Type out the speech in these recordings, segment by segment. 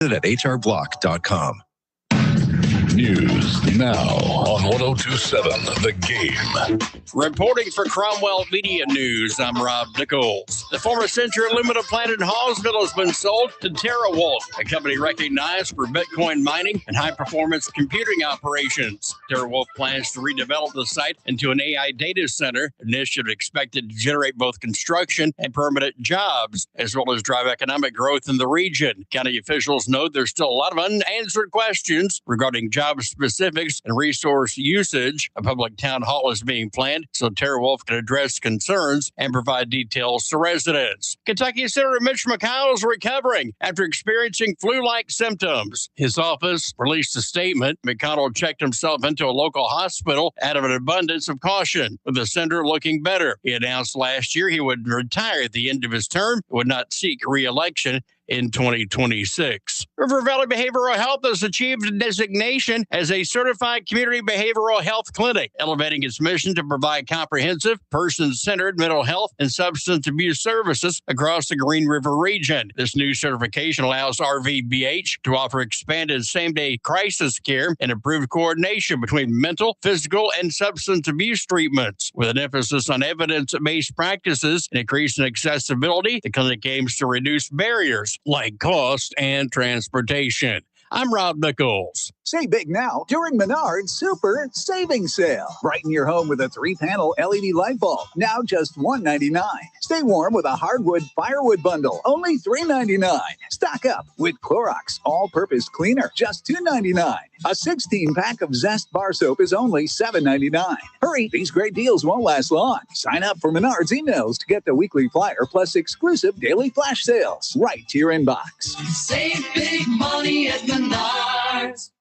at hrblock.com. News now on 102.7 The Game. Reporting for Cromwell Media News, I'm Rob Nichols. The former Century Aluminum plant in Hallsville has been sold to TerraWolf, a company recognized for Bitcoin mining and high-performance computing operations. TerraWolf plans to redevelop the site into an AI data center, an initiative expected to generate both construction and permanent jobs, as well as drive economic growth in the region. County officials note there's still a lot of unanswered questions regarding job specifics and resource usage. A public town hall is being planned so TerraWolf can address concerns and provide details to residents. Kentucky Senator Mitch McConnell is recovering after experiencing flu-like symptoms. His office released a statement. McConnell checked himself into a local hospital out of an abundance of caution, with the senator looking better. He announced last year he would retire at the end of his term, would not seek re-election in 2026. River Valley Behavioral Health has achieved a designation as a certified community behavioral health clinic, elevating its mission to provide comprehensive, person-centered mental health and substance abuse services across the Green River region. This new certification allows RVBH to offer expanded same-day crisis care and improved coordination between mental, physical, and substance abuse treatments. With an emphasis on evidence-based practices and increasing accessibility, the clinic aims to reduce barriers like cost and transportation. I'm Rob Nichols. Save big now during Menard's Super Savings Sale. Brighten your home with a 3-panel LED light bulb, now just $1.99. Stay warm with a hardwood firewood bundle, only $3.99. Stock up with Clorox All-Purpose Cleaner, just $2.99. A 16-pack of Zest Bar Soap is only $7.99. Hurry, these great deals won't last long. Sign up for Menard's emails to get the weekly flyer plus exclusive daily flash sales right to your inbox. Save big money at Menard's.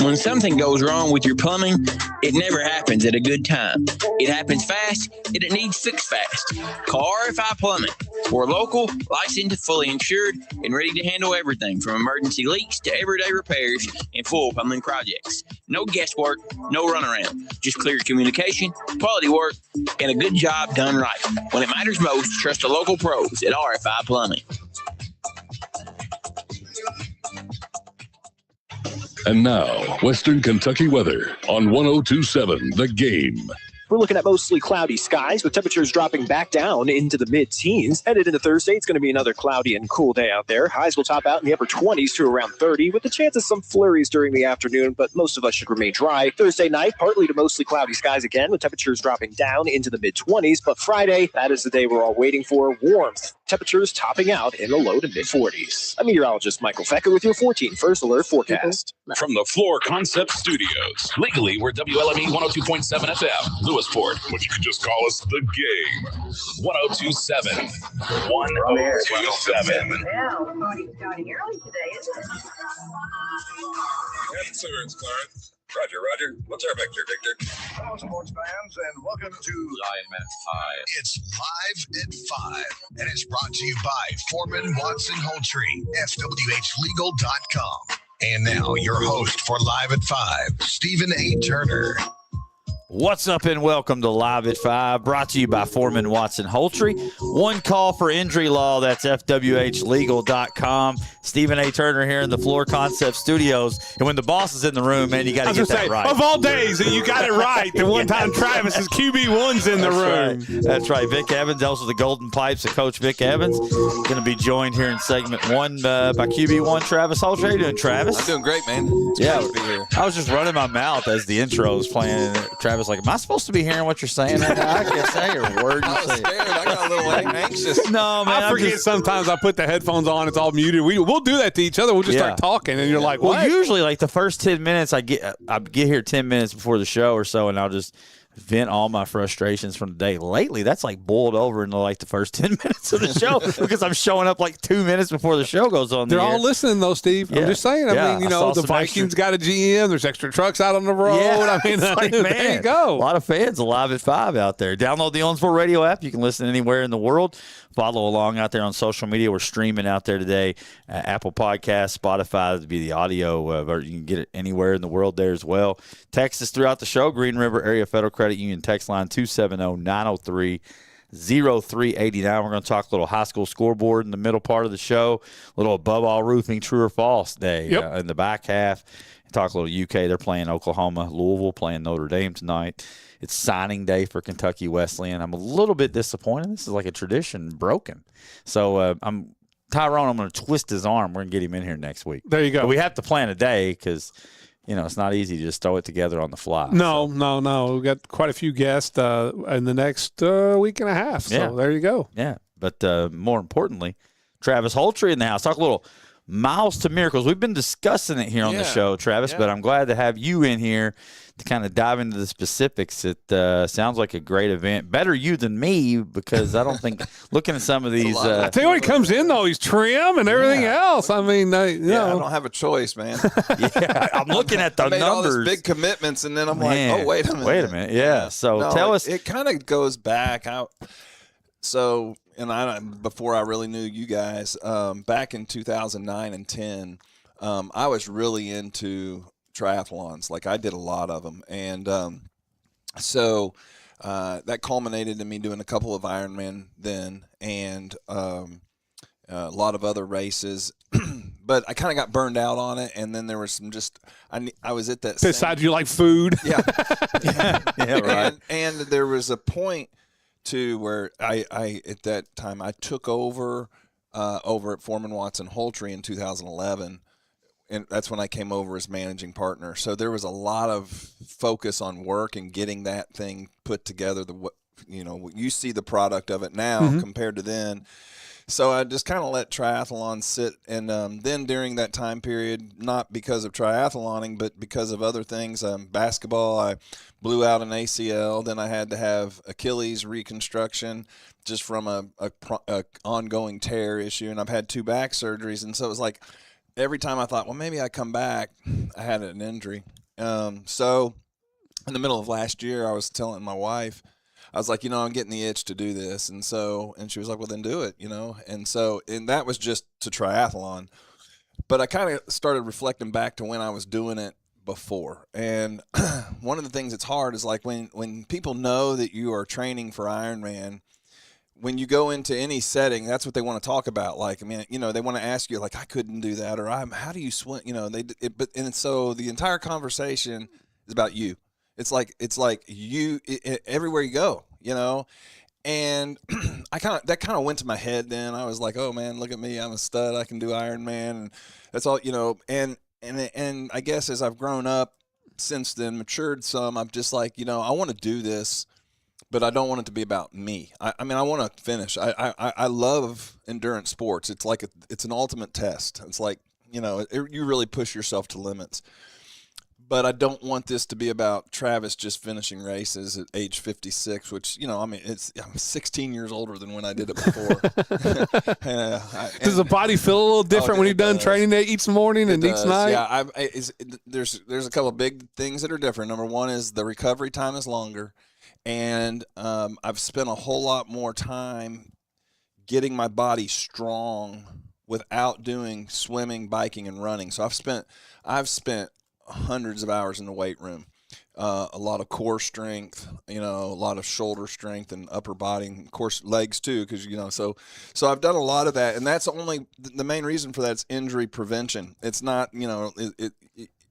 When something goes wrong with your plumbing, it never happens at a good time. It happens fast, and it needs fixed fast. Call RFI Plumbing. We're local, licensed, fully insured, and ready to handle everything from emergency leaks to everyday repairs and full plumbing projects. No guesswork, no runaround. Just clear communication, quality work, and a good job done right. When it matters most, trust the local pros at RFI Plumbing. And now, Western Kentucky weather on 102.7 The Game. We're looking at mostly cloudy skies with temperatures dropping back down into the mid-teens. Headed into Thursday, it's going to be another cloudy and cool day out there. Highs will top out in the upper 20s to around 30 with the chance of some flurries during the afternoon, but most of us should remain dry. Thursday night, partly to mostly cloudy skies again with temperatures dropping down into the mid-20s, but Friday, that is the day we're all waiting for, warmth. Temperatures topping out in the low to mid-40s. I'm meteorologist Michael Fecker with your 14 First Alert forecast. From the Floor Concept Studios. Legally, we're WLME 102.7 FM, Lewisport, but you can just call us The Game. 102.7. 102.7. Well, starting early today, isn't it? Yes, sir, it's Clarence. Roger. What's our vector, Victor? Hello, sports fans, and welcome to Live at 5. It's Live at 5, and it's brought to you by Foreman Watson Holtree, FWHlegal.com. And now, your host for Live at 5, Stephen A. Turner. What's up and welcome to Live at 5, brought to you by Foreman Watson Holtree. One call for injury law, that's FWHlegal.com. Stephen A. Turner here in the Floor Concept Studios. And when the boss is in the room, man, you got to get that right. Of all days, you got it right. The one time Travis's QB1's in the room. Right. That's right. Vic Evans, also the Golden Pipes of Coach Vic Evans. Going to be joined here in segment 1 by QB1 Travis Holtree. How you doing, Travis? I'm doing great, man. It's great to be here. I was just running my mouth as the intro was playing. And Travis like, am I supposed to be hearing what you're saying right now? I can't say a word you say. I got a little anxious. No, man. I forget sometimes I put the headphones on. It's all muted. We'll do that to each other. We'll just start talking, and you're like, what? Well, usually like the first 10 minutes, I get here 10 minutes before the show or so, and I'll just vent all my frustrations from the day. Lately, that's like boiled over into like the first 10 minutes of the show because I'm showing up like 2 minutes before the show goes on. They're all listening though, Steve. Yeah. I'm just saying. I mean, the Vikings got a GM. There's extra trucks out on the road. Yeah, I mean, like, man, there you go. A lot of fans Live at 5 out there. Download the On Sport Radio app. You can listen anywhere in the world. Follow along out there on social media. We're streaming out there today. Apple Podcasts, Spotify to be the audio. You can get it anywhere in the world there as well. Text us throughout the show. Green River Area Federal Credit Union text line 270-903. 0389. We're going to talk a little high school scoreboard in the middle part of the show, a little above all roofing, true or false day in the back half. Talk a little UK. They're playing Oklahoma. Louisville playing Notre Dame tonight. It's signing day for Kentucky Wesleyan. I'm a little bit disappointed. This is like a tradition broken. So Tyrone, I'm going to twist his arm. We're going to get him in here next week. There you go. But we have to plan a day because, it's not easy to just throw it together on the fly. No. We've got quite a few guests in the next week and a half. So there you go. Yeah. But more importantly, Travis Holtry in the house. Talk a little Miles to Miracles. We've been discussing it here on the show, Travis, but I'm glad to have you in here to kind of dive into the specifics. It sounds like a great event. Better you than me, because I don't think looking at some of these. I tell you when he comes in, though, he's trim and everything else. I mean, I don't have a choice, man. I'm looking at the I made numbers. all these big commitments, and then I'm like, oh, wait a minute. Yeah. So tell us. It kind of goes back. Before I really knew you guys, back in 2009 and 10, I was really into triathlons. Like, I did a lot of them. And that culminated in me doing a couple of Ironman then, and a lot of other races. But I kind of got burned out on it, and then there was some I was at that. Besides, you like food. Yeah. Yeah, right. And there was a point where I at that time I took over at Foreman Watson Holtry in 2011, and that's when I came over as managing partner. So there was a lot of focus on work and getting that thing put together. You see the product of it now compared to then. So I just kind of let triathlon sit, and then during that time period, not because of triathloning, but because of other things, basketball, I blew out an ACL. Then I had to have Achilles reconstruction just from a ongoing tear issue, and I've had 2 back surgeries. And so it was like every time I thought, well, maybe I come back, I had an injury. So in the middle of last year, I was telling my wife, I was like, I'm getting the itch to do this. And she was like, well, then do it, And that was just to triathlon. But I kind of started reflecting back to when I was doing it before. And one of the things that's hard is like when people know that you are training for Ironman, when you go into any setting, that's what they want to talk about. Like, I mean, they want to ask you, like, I couldn't do that, or how do you swim? And so the entire conversation is about you. It's like you everywhere you go, and that kind of went to my head. Then I was like, oh man, look at me, I'm a stud. I can do Ironman, and that's all, And I guess as I've grown up since then, matured some, I'm just like, I want to do this, but I don't want it to be about me. I mean, I want to finish. I love endurance sports. It's like it's an ultimate test. It's like, you really push yourself to limits. But I don't want this to be about Travis just finishing races at age 56, which, I'm 16 years older than when I did it before. Does the body feel a little different when you're done training each morning and each night? Yeah, there's a couple of big things that are different. Number one is the recovery time is longer, and I've spent a whole lot more time getting my body strong without doing swimming, biking, and running. So I've spent hundreds of hours in the weight room, a lot of core strength, a lot of shoulder strength and upper body, and of course legs too, because so I've done a lot of that, and that's only the main reason for that is injury prevention. It's not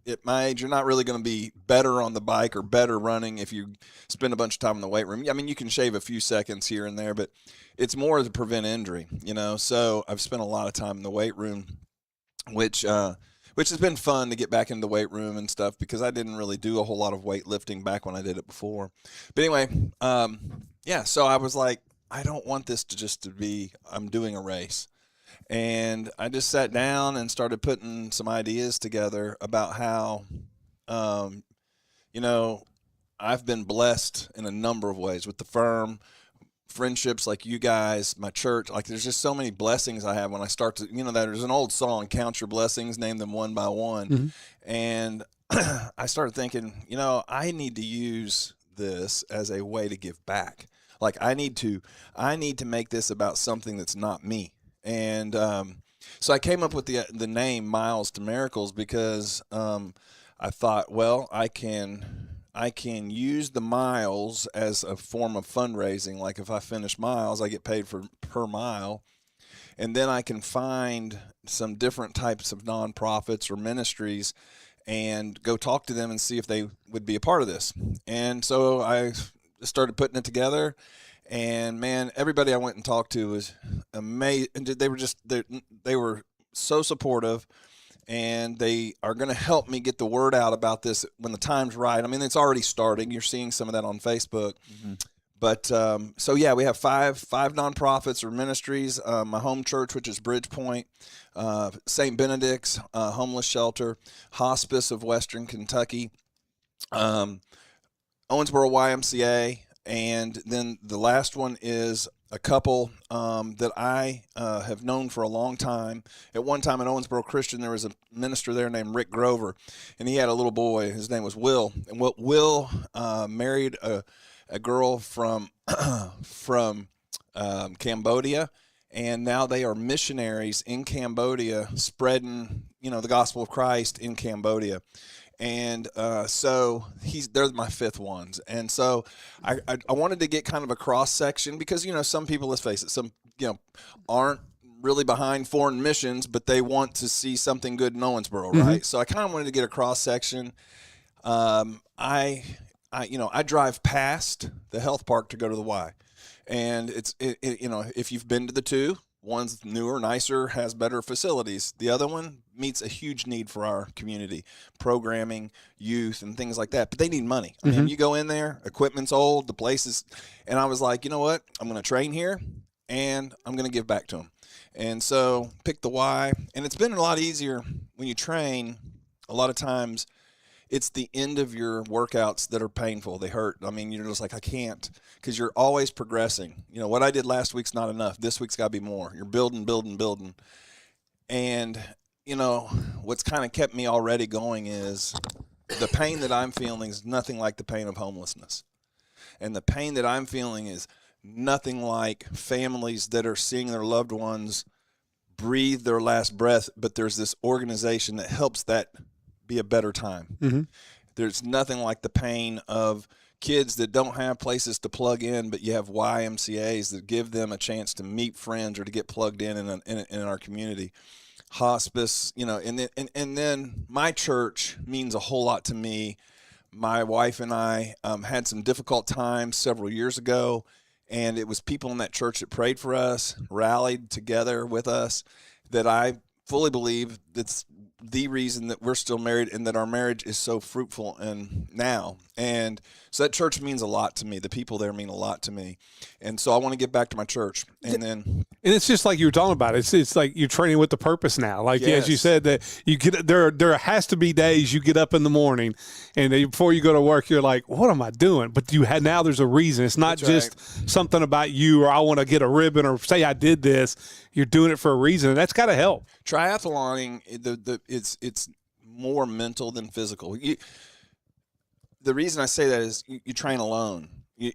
at my age, you're not really going to be better on the bike or better running if you spend a bunch of time in the weight room. I mean, you can shave a few seconds here and there, but it's more to prevent injury, So I've spent a lot of time in the weight room, which has been fun to get back into the weight room and stuff, because I didn't really do a whole lot of weightlifting back when I did it before. But anyway, so I was like, I don't want this to be I'm doing a race. And I just sat down and started putting some ideas together about how, I've been blessed in a number of ways with the firm, friendships like you guys, my church. Like, there's just so many blessings I have when I start to, there's an old song, count your blessings, name them one by one. Mm-hmm. And I started thinking, I need to use this as a way to give back. Like, I need to make this about something that's not me. And so I came up with the name Miles to Miracles, because I thought, well, I can I can use the miles as a form of fundraising. Like if I finish miles, I get paid for per mile. And then I can find some different types of nonprofits or ministries and go talk to them and see if they would be a part of this. And so I started putting it together. And man, everybody I went and talked to was amazing. They were so supportive, and they are going to help me get the word out about this when the time's right. I mean, it's already starting. You're seeing some of that on Facebook. Mm-hmm. But so yeah, we have five nonprofits or ministries. My home church, which is Bridgepoint, St. Benedict's homeless shelter, Hospice of Western Kentucky, Owensboro YMCA, and then the last one is a couple that I have known for a long time. At one time at Owensboro Christian, there was a minister there named Rick Grover, and he had a little boy. His name was Will, and Will married a girl from Cambodia, and now they are missionaries in Cambodia, spreading the gospel of Christ in Cambodia. And so they're my fifth ones. And so I wanted to get kind of a cross section because, some people, let's face it, some, aren't really behind foreign missions, but they want to see something good in Owensboro, right? Mm-hmm. So I kind of wanted to get a cross section. I drive past the health park to go to the Y. And if you've been to the two, one's newer, nicer, has better facilities. The other one meets a huge need for our community, programming, youth, and things like that. But they need money. I mean, you go in there, equipment's old, the place is, and I was like, you know what? I'm going to train here, and I'm going to give back to them. And so pick the Y. And it's been a lot easier when you train. A lot of times it's the end of your workouts that are painful. They hurt. I mean, you're just like, I can't, because you're always progressing. What I did last week's not enough. This week's got to be more. You're building. And, what's kind of kept me already going is the pain that I'm feeling is nothing like the pain of homelessness. And the pain that I'm feeling is nothing like families that are seeing their loved ones breathe their last breath, but there's this organization that helps that be a better time. Mm-hmm. There's nothing like the pain of kids that don't have places to plug in, but you have YMCAs that give them a chance to meet friends or to get plugged in our community. Hospice, and then my church means a whole lot to me. My wife and I had some difficult times several years ago, and it was people in that church that prayed for us, rallied together with us, that I fully believe that's the reason that we're still married and that our marriage is so fruitful now. And so that church means a lot to me. The people there mean a lot to me. And so I want to get back to my church. And it's just like you were talking about. It's like you're training with the purpose now. Like, yes. As you said, that you get there has to be days you get up in the morning and before you go to work, you're like, what am I doing? But now there's a reason. It's not just something about you or I want to get a ribbon or say I did this. You're doing it for a reason, and that's got to help. Triathloning, it's more mental than physical. The reason I say that is you train alone. You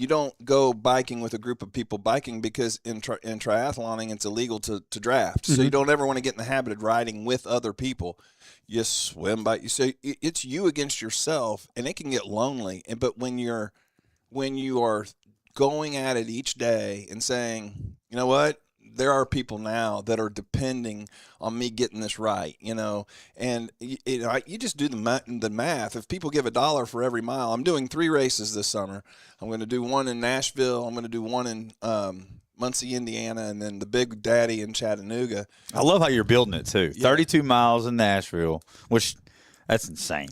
don't go biking with a group of people biking because in triathloning it's illegal to draft. Mm-hmm. So you don't ever want to get in the habit of riding with other people. You swim by. So it's you against yourself, and it can get lonely. But when you are going at it each day and saying, you know what? There are people now that are depending on me getting this right, and you just do the math. If people give $1 for every mile, I'm doing 3 races this summer. I'm going to do one in Nashville. I'm going to do one in Muncie, Indiana, and then the Big Daddy in Chattanooga. I love how you're building it too. Yeah. 32 miles in Nashville, which that's insane.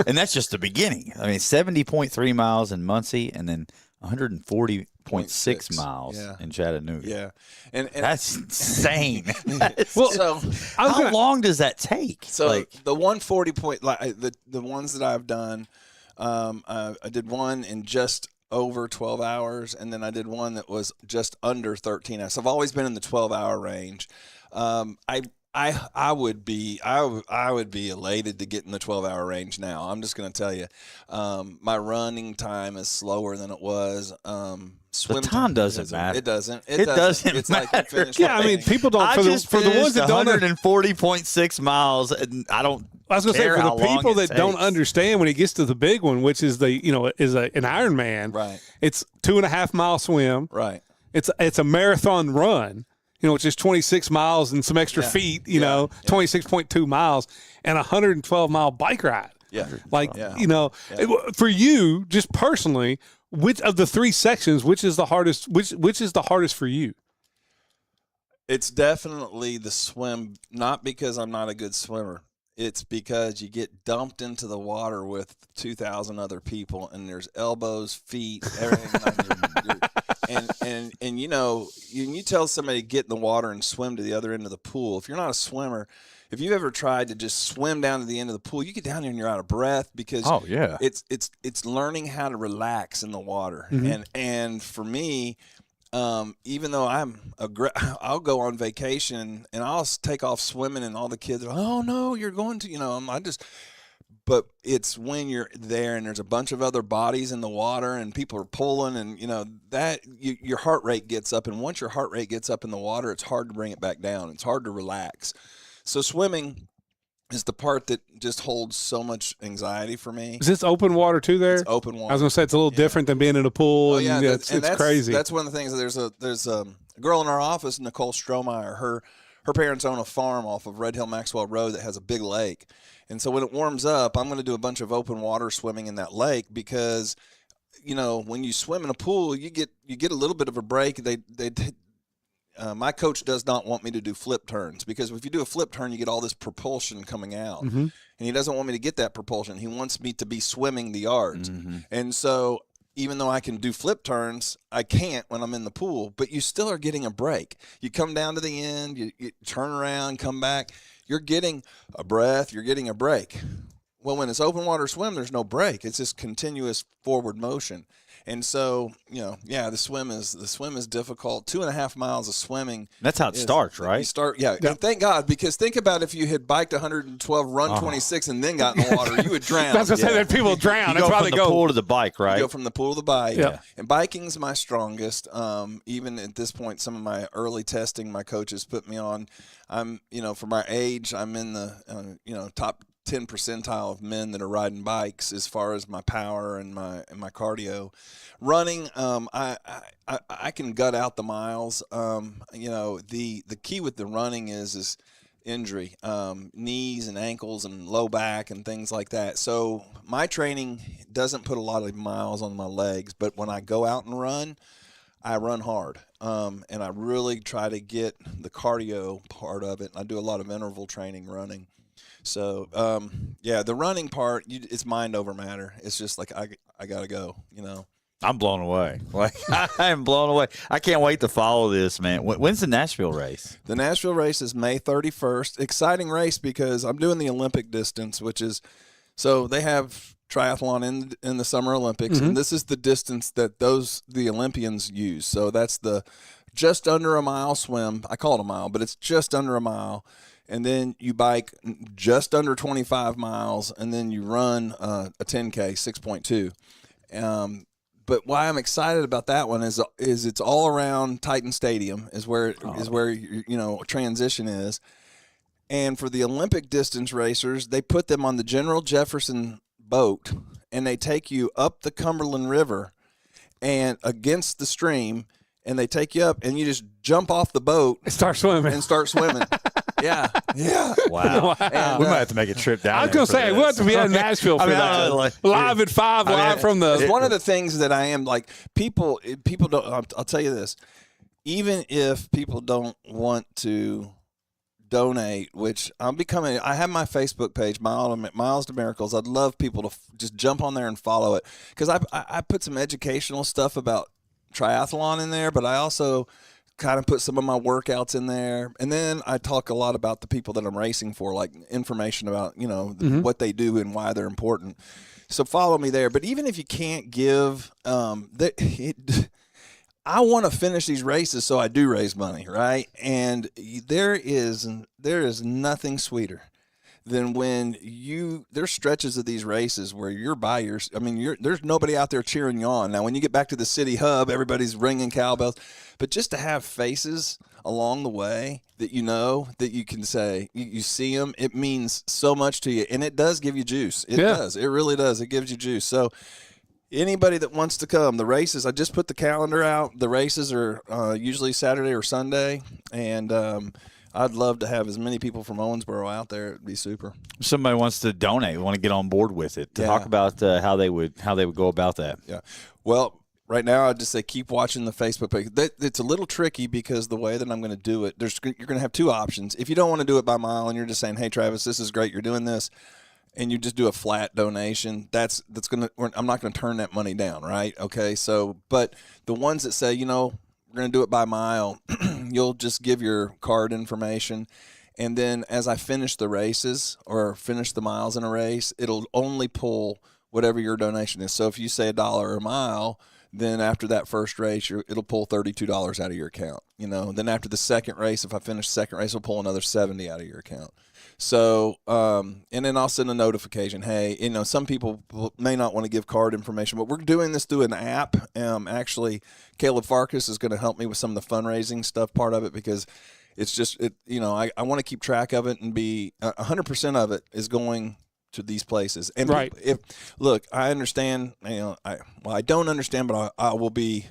And that's just the beginning. I mean, 70.3 miles in Muncie, and then 140.6 miles in Chattanooga. Yeah, and that's insane. How long does that take? So the 140 point, the ones that I've done, I did one in just over 12 hours, and then I did one that was just under 13 hours. So I've always been in the 12-hour range. I would be elated to get in the 12-hour range now. I'm just going to tell you, my running time is slower than it was. The time doesn't matter. It doesn't. It doesn't It's matter. like you I mean, people don't. For the ones that don't, 140.6 miles, and I don't. I was going to say, for the people that don't understand, when he gets to the big one, which is an Ironman, right? It's 2.5 mile swim, right? It's a marathon run, which is 26 miles and some extra feet, 26.2 miles, and a 112-mile bike ride. Yeah, for you, just personally, which of the 3 sections, which is the hardest? Which is the hardest for you? It's definitely the swim, not because I'm not a good swimmer. It's because you get dumped into the water with 2,000 other people, and there's elbows, feet, everything. And you tell somebody to get in the water and swim to the other end of the pool. If you're not a swimmer, if you've ever tried to just swim down to the end of the pool, you get down there and you're out of breath because it's learning how to relax in the water. Mm-hmm. And for me, even though I'll go on vacation and I'll take off swimming and all the kids are, oh no, you're going to, but it's when you're there and there's a bunch of other bodies in the water and people are pulling and your heart rate gets up. And once your heart rate gets up in the water, it's hard to bring it back down. It's hard to relax. So swimming is the part that just holds so much anxiety for me. Is this open water too there? It's open water. I was going to say it's a little different than being in a pool. It's crazy. That's one of the things. There's a girl in our office, Nicole Strohmeyer. Her parents own a farm off of Red Hill Maxwell Road that has a big lake. And so when it warms up, I'm going to do a bunch of open water swimming in that lake because, when you swim in a pool, you get a little bit of a break. My coach does not want me to do flip turns because if you do a flip turn, you get all this propulsion coming out. Mm-hmm. And he doesn't want me to get that propulsion. He wants me to be swimming the yards. Mm-hmm. And so even though I can do flip turns, I can't when I'm in the pool, but you still are getting a break. You come down to the end, you turn around, come back. You're getting a breath. You're getting a break. Well, when it's open water swim, there's no break. It's just continuous forward motion. And so, the swim is difficult. 2.5 miles of swimming. That's how it starts, right? You start, And thank God, because think about if you had biked 112, run 26, and then got in the water, you would drown. That's what I say that people drown. You That's go why from they the go pool to the bike, right? You go from the pool to the bike. Yeah. And biking's my strongest. Even at this point, some of my early testing, my coaches put me on. I'm, for my age, I'm in the, top 10 percentile of men that are riding bikes as far as my power and my cardio. Running, I can gut out the miles. The key with the running is injury, knees and ankles and low back and things like that. So my training doesn't put a lot of miles on my legs, but when I go out and run, I run hard. And I really try to get the cardio part of it. I do a lot of interval training running. So, the running part, it's mind over matter. It's just like, I got to go, I'm blown away. I am blown away. I can't wait to follow this, man. When's the Nashville race? The Nashville race is May 31st. Exciting race because I'm doing the Olympic distance, which is, so they have triathlon in the Summer Olympics, Mm-hmm. and this is the distance that the Olympians use. So that's the just under a mile swim. I call it a mile, but it's just under a mile. And then you bike just under 25 miles, and then you run a 10K, 6.2. But why I'm excited about that one is it's all around Titan Stadium is where transition is. And for the Olympic distance racers, they put them on the General Jefferson boat, and they take you up the Cumberland River and against the stream, and they take you up, and you just jump off the boat and start swimming. Yeah. Wow. And, we might have to make a trip down. I was going to say, we'll have to be in Nashville for that. Live at 5, live from the. It's one of the things that I am like, people don't, I'll tell you this, even if people don't want to donate, which I have my Facebook page, Miles to Miracles. I'd love people to just jump on there and follow it because I put some educational stuff about triathlon in there, but I also kind of put some of my workouts in there, and then I talk a lot about the people that I'm racing for, like information about what they do and why they're important. So follow me there. But even if you can't give, I want to finish these races so I do raise money, right? And there is nothing sweeter than when there's stretches of these races where you're by there's nobody out there cheering you on. Now, when you get back to the city hub, everybody's ringing cowbells, but just to have faces along the way that that you can say, you see them, it means so much to you. And it does give you juice. It does. It really does. It gives you juice. So anybody that wants to come, the races, I just put the calendar out. The races are usually Saturday or Sunday. And I'd love to have as many people from Owensboro out there. It'd be super. Somebody wants to donate, want to get on board with it. Talk about how they would go about that. Yeah. Well, right now, I'd just say keep watching the Facebook page. It's a little tricky because the way that I'm going to do it, you're going to have two options. If you don't want to do it by mile and you're just saying, hey, Travis, this is great, you're doing this, and you just do a flat donation, that's going to – I'm not going to turn that money down, right? Okay, so – but the ones that say, we're going to do it by mile, you'll just give your card information. And then as I finish the races or finish the miles in a race, it'll only pull whatever your donation is. So if you say $1 a mile – then after that first race, it'll pull $32 out of your account. Then after the second race, if I finish the second race, it'll pull another $70 out of your account. So, and then I'll send a notification. Hey, some people may not want to give card information, but we're doing this through an app. Actually, Caleb Farkas is going to help me with some of the fundraising stuff part of it because it's just, I want to keep track of it and be 100% of it is going to these places. And right. Look, I understand, I don't understand, but I will be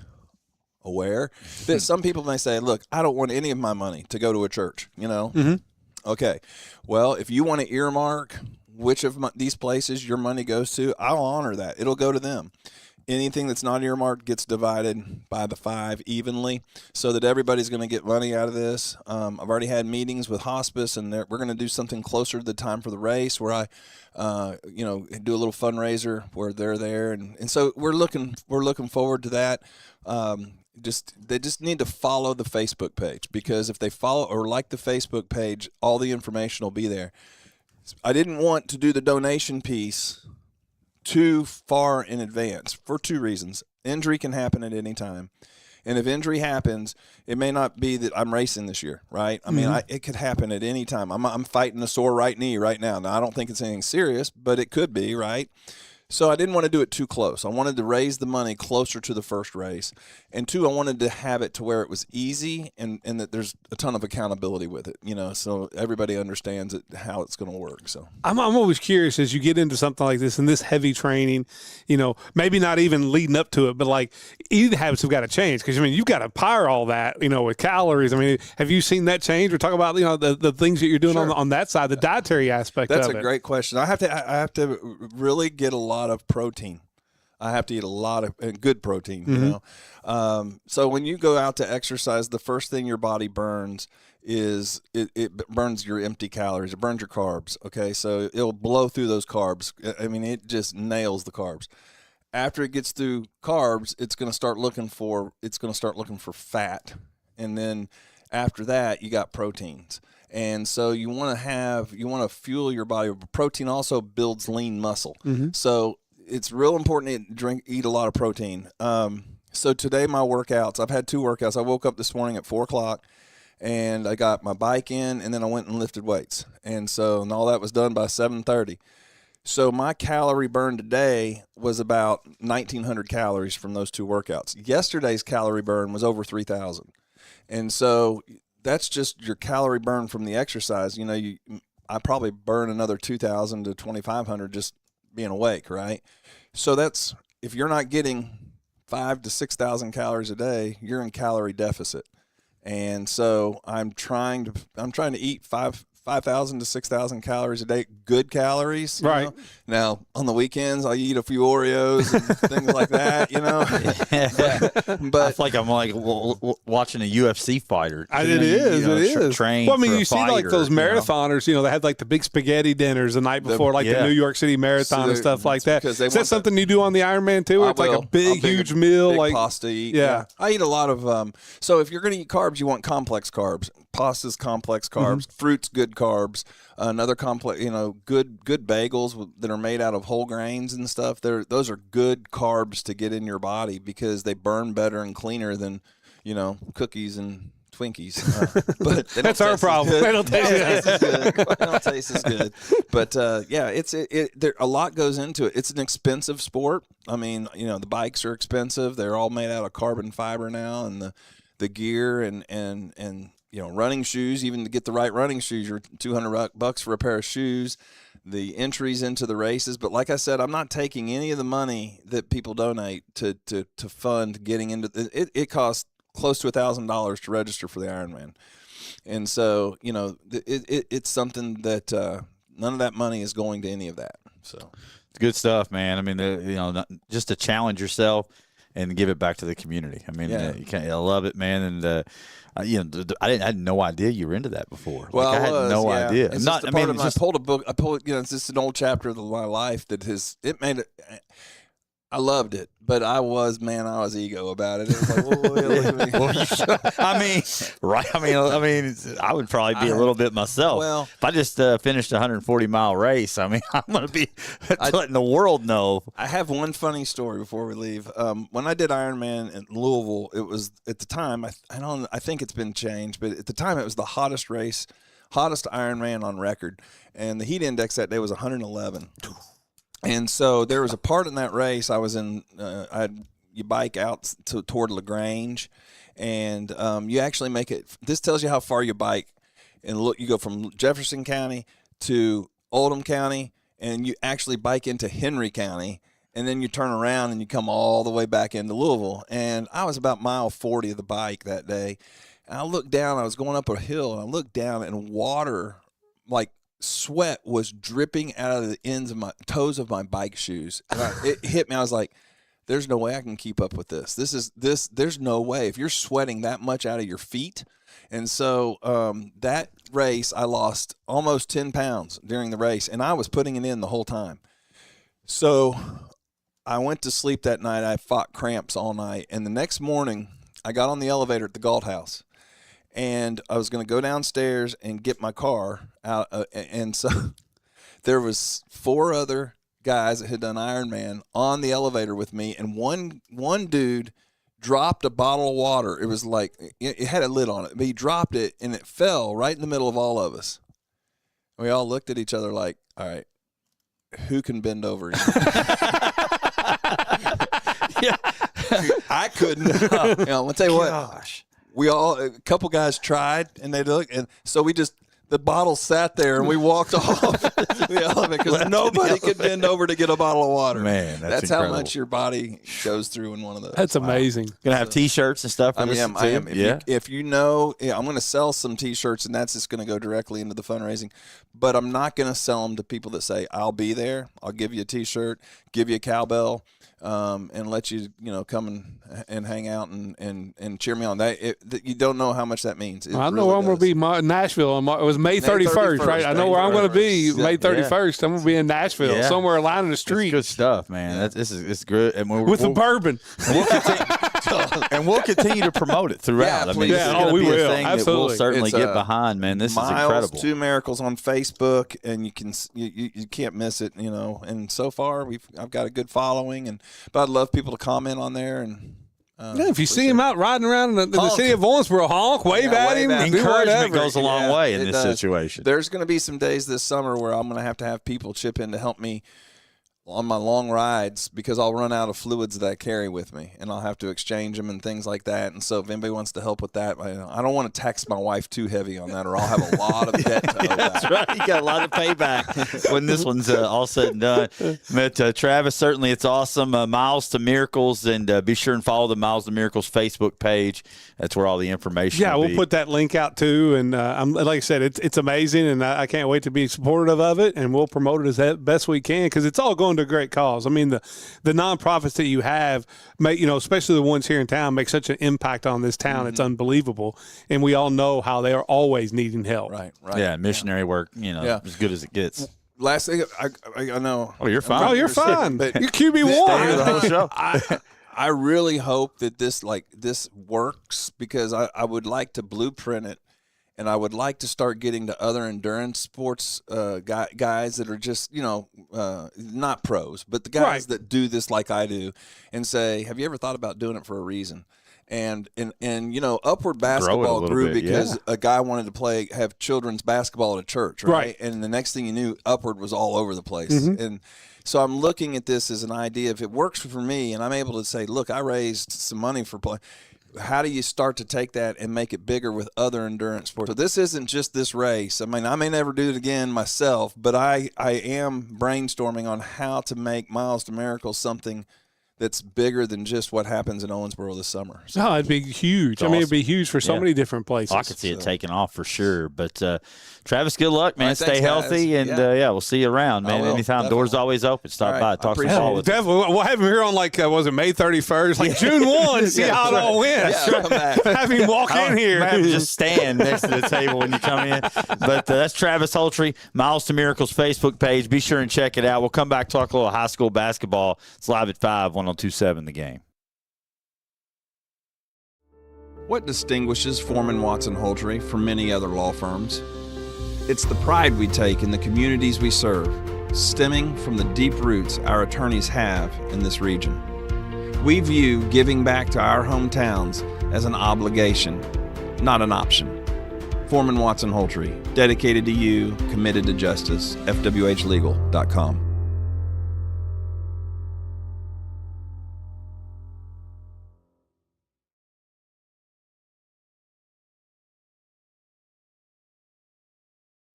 aware that some people may say, look, I don't want any of my money to go to a church, Mm-hmm. Okay. Well, if you want to earmark which of these places your money goes to, I'll honor that. It'll go to them. Anything that's not earmarked gets divided by the 5 evenly so that everybody's going to get money out of this. I've already had meetings with hospice, and we're going to do something closer to the time for the race where I, do a little fundraiser where they're there. And so we're looking forward to that. They just need to follow the Facebook page because if they follow or like the Facebook page, all the information will be there. I didn't want to do the donation piece too far in advance for 2 reasons. Injury can happen at any time. And if injury happens, it may not be that I'm racing this year, right? I mean, it could happen at any time. I'm fighting a sore right knee right now. Now, I don't think it's anything serious, but it could be, right? So I didn't want to do it too close. I wanted to raise the money closer to the first race. And 2, I wanted to have it to where it was easy and that there's a ton of accountability with it, so everybody understands how it's going to work. So I'm always curious as you get into something like this and this heavy training, maybe not even leading up to it, but like eating habits have got to change because, you've got to power all that, with calories. I mean, have you seen that change? We're talking about, the things that you're doing on that side, the dietary aspect of it. That's a great question. I have to really get a lot of protein. I have to eat a lot of good protein, So when you go out to exercise, the first thing your body burns is it burns your empty calories. It burns your carbs. Okay. So it'll blow through those carbs. I mean, it just nails the carbs. After it gets through carbs, it's going to start looking for fat. And then after that, you got proteins. And so you want to fuel your body. Protein also builds lean muscle. Mm-hmm. So it's real important to eat a lot of protein. So today my workouts, I've had 2 workouts. I woke up this morning at 4:00 and I got my bike in and then I went and lifted weights. And all that was done by 7:30. So my calorie burn today was about 1,900 calories from those 2 workouts. Yesterday's calorie burn was over 3,000. And so that's just your calorie burn from the exercise. I probably burn another 2,000 to 2,500 just being awake, right? So that's, if you're not getting 5,000 to 6,000 calories a day, you're in calorie deficit. And so I'm trying to eat 5,000 to 6,000 calories a day, good calories. Right. Now, on the weekends, I eat a few Oreos and things like that, But I feel like I'm watching a UFC fighter. It is. Train well, I mean, for you a see fighter, like those marathoners, they have like the big spaghetti dinners the night before, the New York City Marathon and stuff like that. Is that something you do on the Ironman too? It's like a big, huge meal. Big pasta to eat. Yeah. I eat a lot of, so if you're going to eat carbs, you want complex carbs. Pasta's complex carbs, fruits, good carbs, another complex, good bagels that are made out of whole grains and stuff. Those are good carbs to get in your body because they burn better and cleaner than, cookies and Twinkies. But that's our problem. They don't taste as good. They don't taste as good. But there a lot goes into it. It's an expensive sport. I mean, the bikes are expensive. They're all made out of carbon fiber now, and the gear and running shoes, even to get the right running shoes, you're $200 for a pair of shoes, the entries into the races. But like I said, I'm not taking any of the money that people donate to fund getting into it costs close to $1,000 to register for the Ironman. And so, it's something that none of that money is going to any of that. So it's good stuff, man. I mean, just to challenge yourself and give it back to the community. I mean, I love it, man. And I had no idea you were into that before. Well, I had no idea. It's I pulled a book. it's just an old chapter of my life that it made it. I loved it, but I was ego about it. It was like, look at me. I would probably be a little bit myself. Well, if I just finished a 140-mile race, I'm going to be letting the world know. I have one funny story before we leave. When I did Ironman in Louisville, it was at the time. I think it's been changed, but at the time it was the hottest Ironman on record, and the heat index that day was 111. And so there was a part in that race I was in. You bike out toward LaGrange, and you actually make it. This tells you how far you bike. And look, you go from Jefferson County to Oldham County, and you actually bike into Henry County, and then you turn around and you come all the way back into Louisville. And I was about mile 40 of the bike that day. And I looked down. I was going up a hill, and I looked down, and water, like sweat, was dripping out of the ends of my toes of my bike shoes. And it hit me. I was like, there's no way I can keep up with this. There's no way. If you're sweating that much out of your feet. And so that race, I lost almost 10 pounds during the race, and I was putting it in the whole time. So I went to sleep that night. I fought cramps all night. And the next morning, I got on the elevator at the Galt House. And I was going to go downstairs and get my car out. And so there was 4 other guys that had done Ironman on the elevator with me. And one dude dropped a bottle of water. It was like, it had a lid on it, but he dropped it and it fell right in the middle of all of us. We all looked at each other like, all right, who can bend over? Yeah. I couldn't. I'm going to tell you what. A couple guys tried, and they looked, and so the bottle sat there, and we walked off the elevator because nobody could bend over to get a bottle of water. Man, that's how much your body goes through in one of those. That's amazing. Gonna have T-shirts and stuff. I am. If you know, I'm going to sell some T-shirts, and that's just going to go directly into the fundraising. But I'm not going to sell them to people that say, "I'll be there. I'll give you a T-shirt, give you a cowbell." And let you come and hang out and cheer me on. You don't know how much that means. I know where I'm going to be. Nashville. It was May 31st, right? I know where I'm going to be. May 31st. I'm going to be in Nashville, somewhere lining the street. That's good stuff, man. It's good. And with the bourbon. And we'll continue to promote it throughout. Yeah, please. I mean, we will. Absolutely. That we'll certainly get behind, man. This is incredible. 2 Miracles on Facebook, and you can't miss it. And so far I've got a good following, but I'd love people to comment on there and. If you see him out riding around in the city of Owensboro, honk, wave at him. Encouragement goes a long way in this situation. There's going to be some days this summer where I'm going to have people chip in to help me on my long rides because I'll run out of fluids that I carry with me, and I'll have to exchange them and things like that. And so if anybody wants to help with that, I don't want to tax my wife too heavy on that, or I'll have a lot of debt to owe back. That's right. You got a lot of payback when this one's all said and done. But Travis, certainly it's awesome. Miles to Miracles, and be sure and follow the Miles to Miracles Facebook page. That's where all the information will be. We'll put that link out too. And like I said, it's amazing, and I can't wait to be supportive of it, and we'll promote it as best we can because it's all going to a great cause. I mean, the nonprofits that you have make, especially the ones here in town, make such an impact on this town. It's unbelievable. And we all know how they are always needing help. Right. Yeah, missionary work, as good as it gets. Last thing, I know. Oh, you're fine. You're fine. But you're QB1. The whole show. I really hope that this works because I would like to blueprint it. And I would like to start getting to other endurance sports guys that are just, not pros, but the guys that do this like I do, and say, "Have you ever thought about doing it for a reason?" And Upward Basketball grew because a guy wanted to have children's basketball at a church, right? And the next thing you knew, Upward was all over the place. And so I'm looking at this as an idea. If it works for me, and I'm able to say, "Look, I raised some money for play." how do you start to take that and make it bigger with other endurance sports? So this isn't just this race. I mean, I may never do it again myself, but I am brainstorming on how to make Miles to Miracles something that's bigger than just what happens in Owensboro this summer. So. No, it'd be huge. Awesome. It'd be huge for so many different places. I could see it taking off for sure. But Travis, good luck, man. Right, stay thanks, healthy, guys. and we'll see you around, man. Anytime. Definitely. Doors always open. Stop by, talk some ball with definitely. We'll have him here on was it May 31st, like June 1. See how it all went. Have him walk in here. Have him just stand next to the table when you come in. But that's Travis Holtry, Miles to Miracles Facebook page. Be sure and check it out. We'll come back, talk a little high school basketball. It's live at 5, 102.7 The Game. What distinguishes Foreman Watson Holtry from many other law firms? It's the pride we take in the communities we serve, stemming from the deep roots our attorneys have in this region. We view giving back to our hometowns as an obligation, not an option. Foreman Watson Holtry, dedicated to you, committed to justice. FWHlegal.com.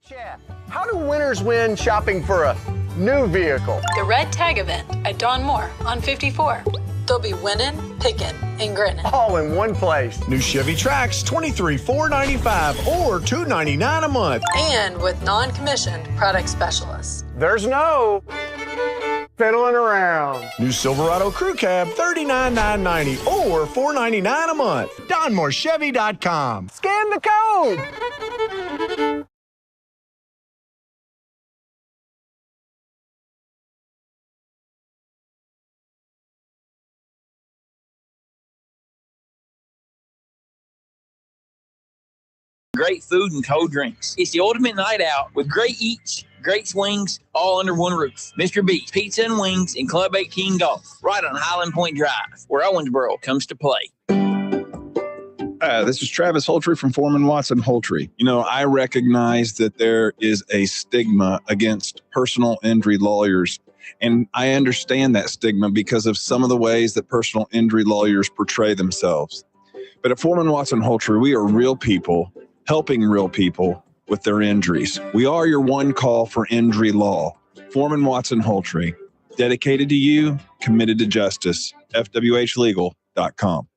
Chad, how do winners win shopping for a new vehicle? The Red Tag event at Don Moore on 54. They'll be winning, picking, and grinning. All in one place. New Chevy Trax, $23,495 or $299 a month. And with non-commissioned product specialists. There's no fiddling around. New Silverado Crew Cab, $39,990 or $499 a month. DonMooreChevy.com. Scan the code. Great food and cold drinks. It's the ultimate night out with great eats, great swings, all under one roof. Mr. B's Pizza and Wings in Club 18 Golf, right on Highland Point Drive, where Owensboro comes to play. This is Travis Holtry from Foreman Watson Holtry. You know, I recognize that there is a stigma against personal injury lawyers, and I understand that stigma because of some of the ways that personal injury lawyers portray themselves. But at Foreman Watson Holtry, we are real people helping real people with their injuries. We are your one call for injury law. Foreman Watson Holtry, dedicated to you, committed to justice. FWHlegal.com.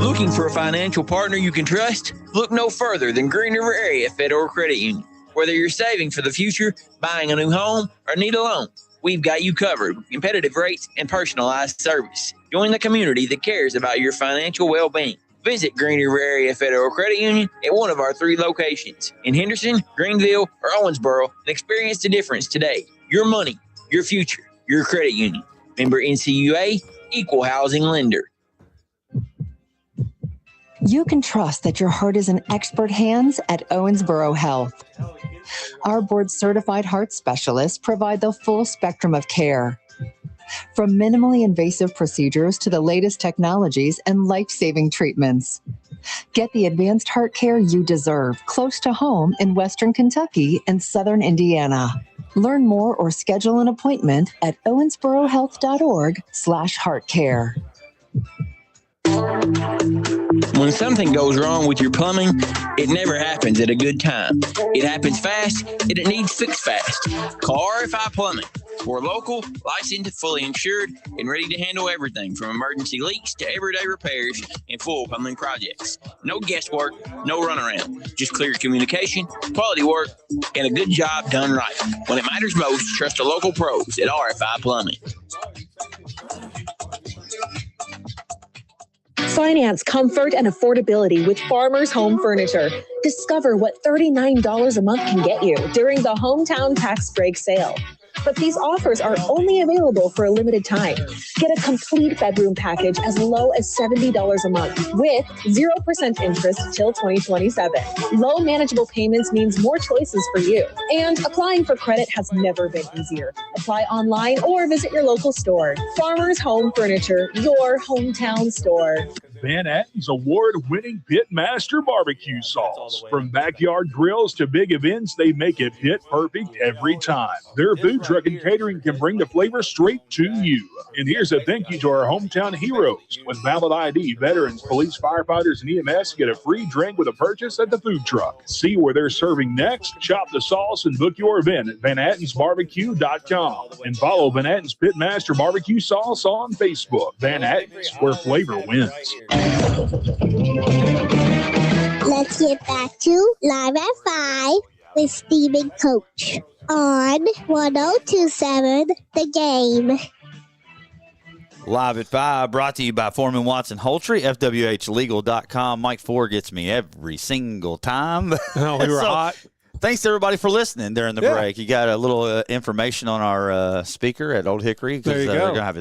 Looking for a financial partner you can trust? Look no further than Green River Area Federal Credit Union. Whether you're saving for the future, buying a new home, or need a loan, we've got you covered with competitive rates and personalized service. Join the community that cares about your financial well-being. Visit Green River Area Federal Credit Union at one of our 3 locations in Henderson, Greenville, or Owensboro and experience the difference today. Your money, your future, your credit union. Member NCUA, Equal Housing Lender. You can trust that your heart is in expert hands at Owensboro Health. Our board-certified heart specialists provide the full spectrum of care. From minimally invasive procedures to the latest technologies and life-saving treatments. Get the advanced heart care you deserve close to home in Western Kentucky and Southern Indiana. Learn more or schedule an appointment at owensborohealth.org/heartcare. When something goes wrong with your plumbing, it never happens at a good time. It happens fast, and it needs fixed fast. Call RFI Plumbing. We're local, licensed, fully insured, and ready to handle everything from emergency leaks to everyday repairs and full plumbing projects. No guesswork, no runaround. Just clear communication, quality work, and a good job done right. When it matters most, trust the local pros at RFI Plumbing. Finance comfort and affordability with Farmers Home Furniture. Discover what $39 a month can get you during the Hometown Tax Break sale. But these offers are only available for a limited time. Get a complete bedroom package as low as $70 a month with 0% interest till 2027. Low manageable payments means more choices for you. And applying for credit has never been easier. Apply online or visit your local store. Farmers Home Furniture, your hometown store. Van Atten's award-winning Pitmaster barbecue sauce. From backyard grills to big events, they make it pit perfect every time. Their food truck and catering can bring the flavor straight to you. And here's a thank you to our hometown heroes. With valid ID, veterans, police, firefighters, and EMS get a free drink with a purchase at the food truck. See where they're serving next, shop the sauce, and book your event at VanAttensBarbecue.com. And follow Van Atten's Pitmaster Barbecue Sauce on Facebook. Van Atten's, where flavor wins. Let's get back to Live at 5 with Steve and Coach on 1027 The Game. Live at 5, brought to you by Foreman Watson Holtry, FWHlegal.com. Mike Ford gets me every single time. Oh, we were hot. Thanks to everybody for listening during the break. You got a little information on our speaker at Old Hickory. There you go. We're going to have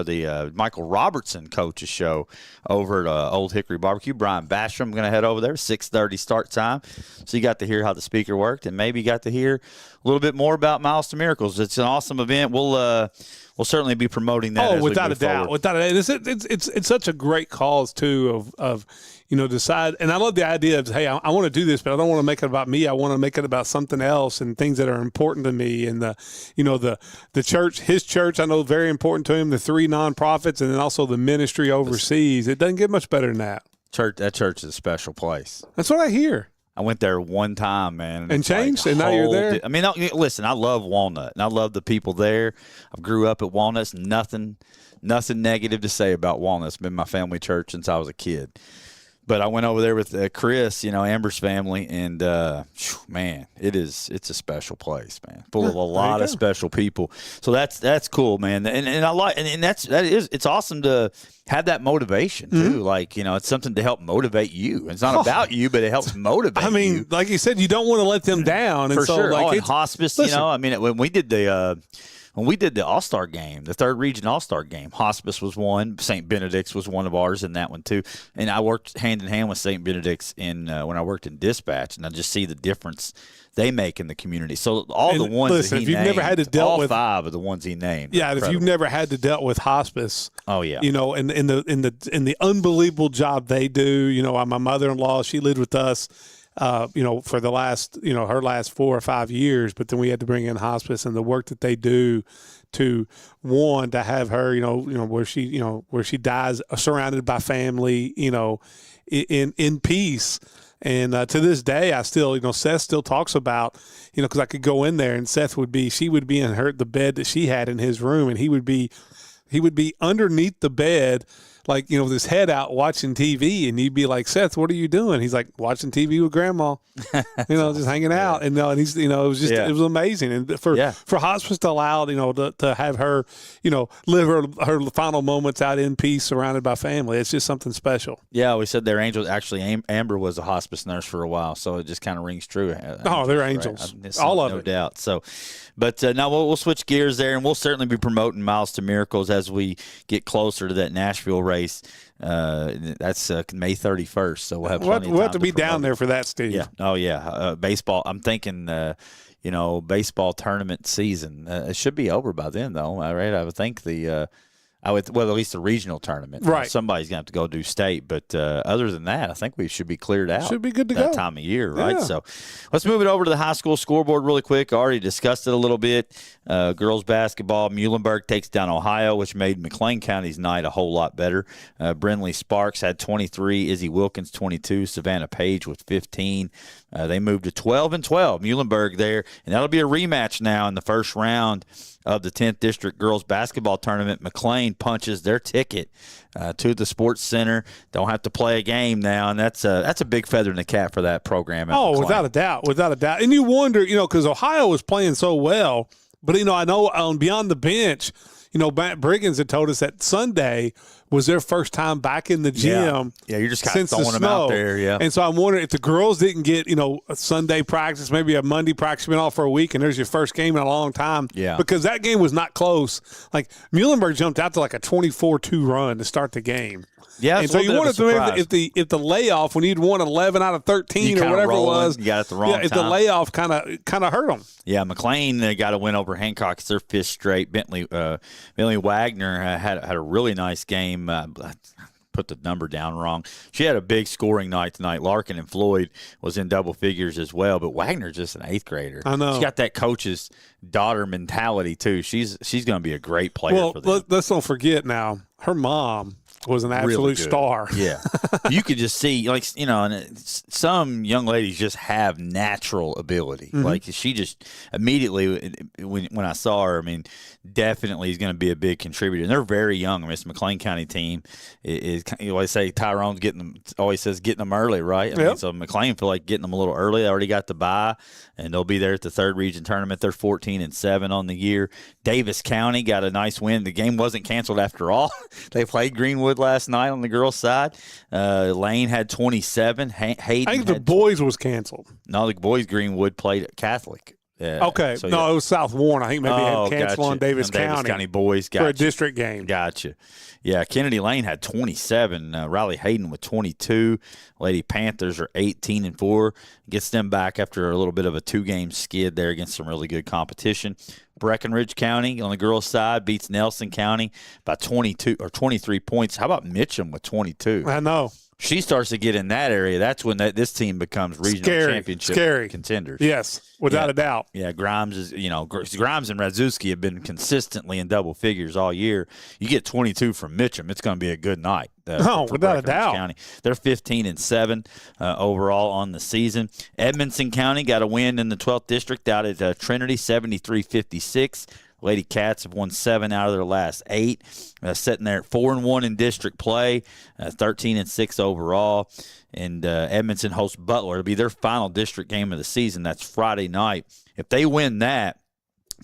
the Michael Robertson coach's show over at Old Hickory Barbecue. Brian Basham going to head over there, 6:30 start time. So you got to hear how the speaker worked, and maybe you got to hear a little bit more about Miles to Miracles. It's an awesome event. We'll certainly be promoting that. Oh, without a doubt, without a doubt. It's such a great cause too of decide. And I love the idea of, hey, I want to do this, but I don't want to make it about me. I want to make it about something else and things that are important to me. And the church, his church, I know very important to him. The 3 nonprofits, and then also the ministry overseas. It doesn't get much better than that. That church is a special place. That's what I hear. I went there one time, man. And changed, and now you're there? I mean, listen, I love Walnut, and I love the people there. I grew up at Walnut's. Nothing negative to say about Walnut. It's been my family church since I was a kid. But I went over there with Chris, Amber's family, and man, it's a special place, man, full of a lot of special people. So that's cool, man, and I like, and it's awesome to have that motivation too. Like, it's something to help motivate you. It's not about you, but it helps motivate. I mean, you. Like you said, you don't want to let them down. For and so, sure. like, and hospice, listen, I mean, when we did the All-Star game, the 3rd Region All-Star game, hospice was one. St. Benedict's was one of ours in that one too. And I worked hand in hand with St. Benedict's when I worked in dispatch, and I just see the difference they make in the community. So the ones listen, that he if you've named, never had to deal with 5 of the ones he named. Yeah, if you've never had to deal with hospice, oh yeah, and in the unbelievable job they do. My mother-in-law, she lived with us. For the last, her last 4 or 5 years, but then we had to bring in hospice, and the work that they do to have her, where she dies surrounded by family, in peace. And to this day, I still, Seth still talks about, because I could go in there and she would be in the bed that she had in his room, and he would be underneath the bed, like, with his head out watching TV, and you'd be like, Seth, what are you doing? He's like, watching TV with Grandma, just hanging out. And he's, it was just, it was amazing. And for hospice to allow, to have her, live her final moments out in peace, surrounded by family, it's just something special. Yeah, we said they're angels. Actually, Amber was a hospice nurse for a while, so it just kind of rings true. They're angels, right? all of it, no it, doubt. So, but now we'll switch gears there, and we'll certainly be promoting Miles to Miracles as we get closer to that Nashville race. That's May 31st, so we'll have plenty of time. We'll have to be down there for that, Steve. Yeah. Oh yeah. Baseball. I'm thinking, baseball tournament season. It should be over by then, though. All right. I would think at least the regional tournament. Right. Somebody's gonna have to go do state, but other than that, I think we should be cleared out. Should be good to that go. Time of year, right? Yeah. So let's move it over to the high school scoreboard really quick. I already discussed it a little bit. Girls basketball, Muhlenberg takes down Ohio, which made McLean County's night a whole lot better. Brindley Sparks had 23, Izzy Wilkins 22, Savannah Page with 15. They moved to 12-12. Muhlenberg there, and that'll be a rematch now in the first round of the 10th District Girls Basketball Tournament. McLean punches their ticket to the Sports Center. Don't have to play a game now, and that's a big feather in the cap for that program. Oh, without a doubt. And you wonder, because Ohio was playing so well, but, I know on Beyond the Bench, Matt Briggins had told us that Sunday was their first time back in the gym. Yeah, you're just kind of throwing them out there. Yeah. And so I'm wondering if the girls didn't get, a Sunday practice, maybe a Monday practice, been off for a week, and there's your first game in a long time. Yeah. Because that game was not close. Like, Muhlenberg jumped out to like a 24-2 run to start the game. Yeah, and so you wanted to if the layoff, when you'd won 11 out of 13 or whatever it was, you got it the wrong time. If the layoff kind of hurt them. Yeah, McLean got a win over Hancock. It's their 5th straight. Bentley Wagner had a really nice game. put the number down wrong. She had a big scoring night tonight. Larkin and Floyd was in double figures as well, but Wagner's just an 8th grader. I know. She's got that coach's daughter mentality too. She's going to be a great player for them. Well, let's don't forget now, her mom was an absolute Really star. Yeah. You could just see, and some young ladies just have natural ability. Mm-hmm. Like, she just immediately, when I saw her, definitely is going to be a big contributor. And they're very young. This McLean County team is you always say Tyrone's always says getting them early, right? So McLean feel like getting them a little early. They already got the bye, and they'll be there at the 3rd region tournament. They're 14-7 on the year. Davis County got a nice win. The game wasn't canceled after all. They played Greenwood last night on the girls' side. Lane had 27. Hayden I think the boys was canceled. No, the boys Greenwood played at Catholic. Okay. So, it was South Warren. I think maybe had canceled on Davis County. Davis County boys. For a district game. Gotcha. Yeah, Kennedy Lane had 27. Riley Hayden with 22. Lady Panthers are 18-4. Gets them back after a little bit of a 2-game skid there against some really good competition. Breckenridge County on the girls' side beats Nelson County by 22 or 23 points. How about Mitcham with 22? I know. She starts to get in that area. That's when this team becomes regional championship contenders. Yes, without a doubt. Yeah, Grimes Grimes and Radzuski have been consistently in double figures all year. You get 22 from Mitcham, it's going to be a good night. For without a doubt. County. They're 15-7 overall on the season. Edmondson County got a win in the 12th district out at Trinity, 73-56. Lady Cats have won 7 out of their last 8, sitting there at 4-1 in district play, 13-6 overall. And Edmondson hosts Butler. It'll be their final district game of the season. That's Friday night. If they win that,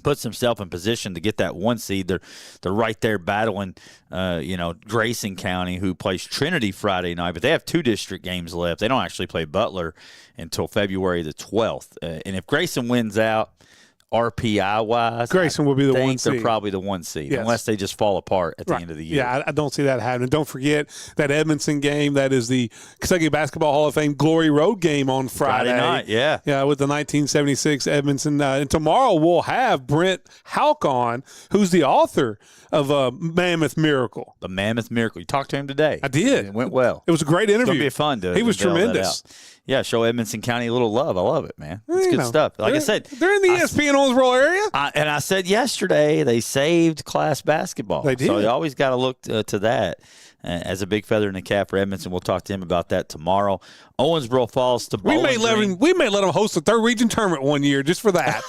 puts themselves in position to get that 1 seed. They're right there battling, Grayson County, who plays Trinity Friday night. But they have 2 district games left. They don't actually play Butler until February the 12th. And if Grayson wins out, RPI-wise, Grayson will be the 1 seed. They're probably the 1 seed, unless they just fall apart at the end of the year. Yeah, I don't see that happening. Don't forget that Edmondson game. That is the Kentucky Basketball Hall of Fame Glory Road game on Friday night, yeah. Yeah, with the 1976 Edmondson. And tomorrow we'll have Brent Houck on, who's the author of Mammoth Miracle. The Mammoth Miracle. You talked to him today. I did. It went well. It was a great interview. It's going to be fun to He was delve that tremendous. out. Yeah, show Edmondson County a little love. I love it, man. It's good stuff. Like I said, they're in the ESPN Owensboro area. And I said yesterday they saved class basketball. They did. So you always got to look to that as a big feather in the cap for Edmondson. We'll talk to him about that tomorrow. Owensboro falls to Bowling Green. We may let them host the 3rd region tournament one year just for that.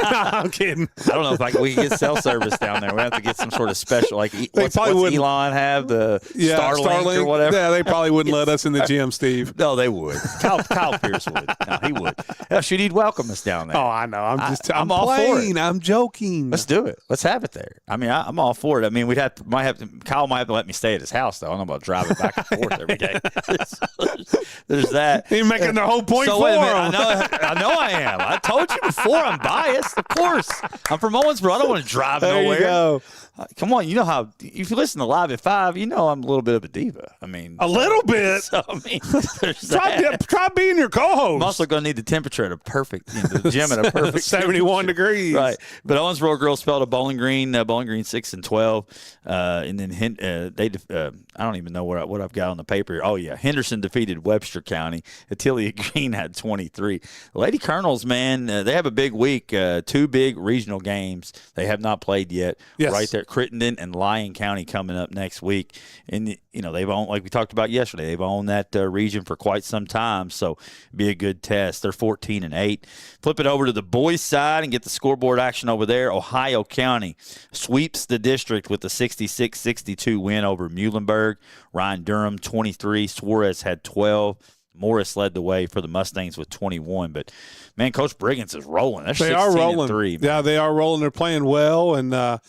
No, I'm kidding. I don't know if we can get cell service down there. We have to get some sort of special, like what's Elon have, the Starlink or whatever. Yeah, they probably wouldn't let us in the gym, Steve. No, they would. Kyle Pierce would. No, he would. Should he'd welcome us down there. Oh, I know. I'm all for it. I'm joking. Let's do it. Let's have it there. I'm all for it. Kyle might have to let me stay at his house though. I don't know about driving back and forth every day. There's that. You're making the whole point for him. I know I am. I told you before I'm biased. Of course. I'm from Owensboro. I don't want to drive nowhere. There you go. Come on, you know how if you listen to Live at 5, you know I'm a little bit of a diva. A little bit. So, try being your co-host. I'm also going to need the temperature at a perfect, the gym at a perfect 71 degrees. Right. But Owensboro girls fell to Bowling Green 6-12, and then they I don't even know what I've got on the paper here. Oh yeah, Henderson defeated Webster County. Attilia Green had 23. The Lady Colonels, man, they have a big week. 2 big regional games they have not played yet. Yes. Right there. Crittenden and Lyon County coming up next week. And, they've owned, like we talked about yesterday, they've owned that region for quite some time. So be a good test. They're 14-8. Flip it over to the boys' side and get the scoreboard action over there. Ohio County sweeps the district with a 66-62 win over Muhlenberg. Ryan Durham, 23. Suarez had 12. Morris led the way for the Mustangs with 21. But, man, Coach Briggins is rolling. They're 16-3. Yeah, they are rolling. They're playing well. And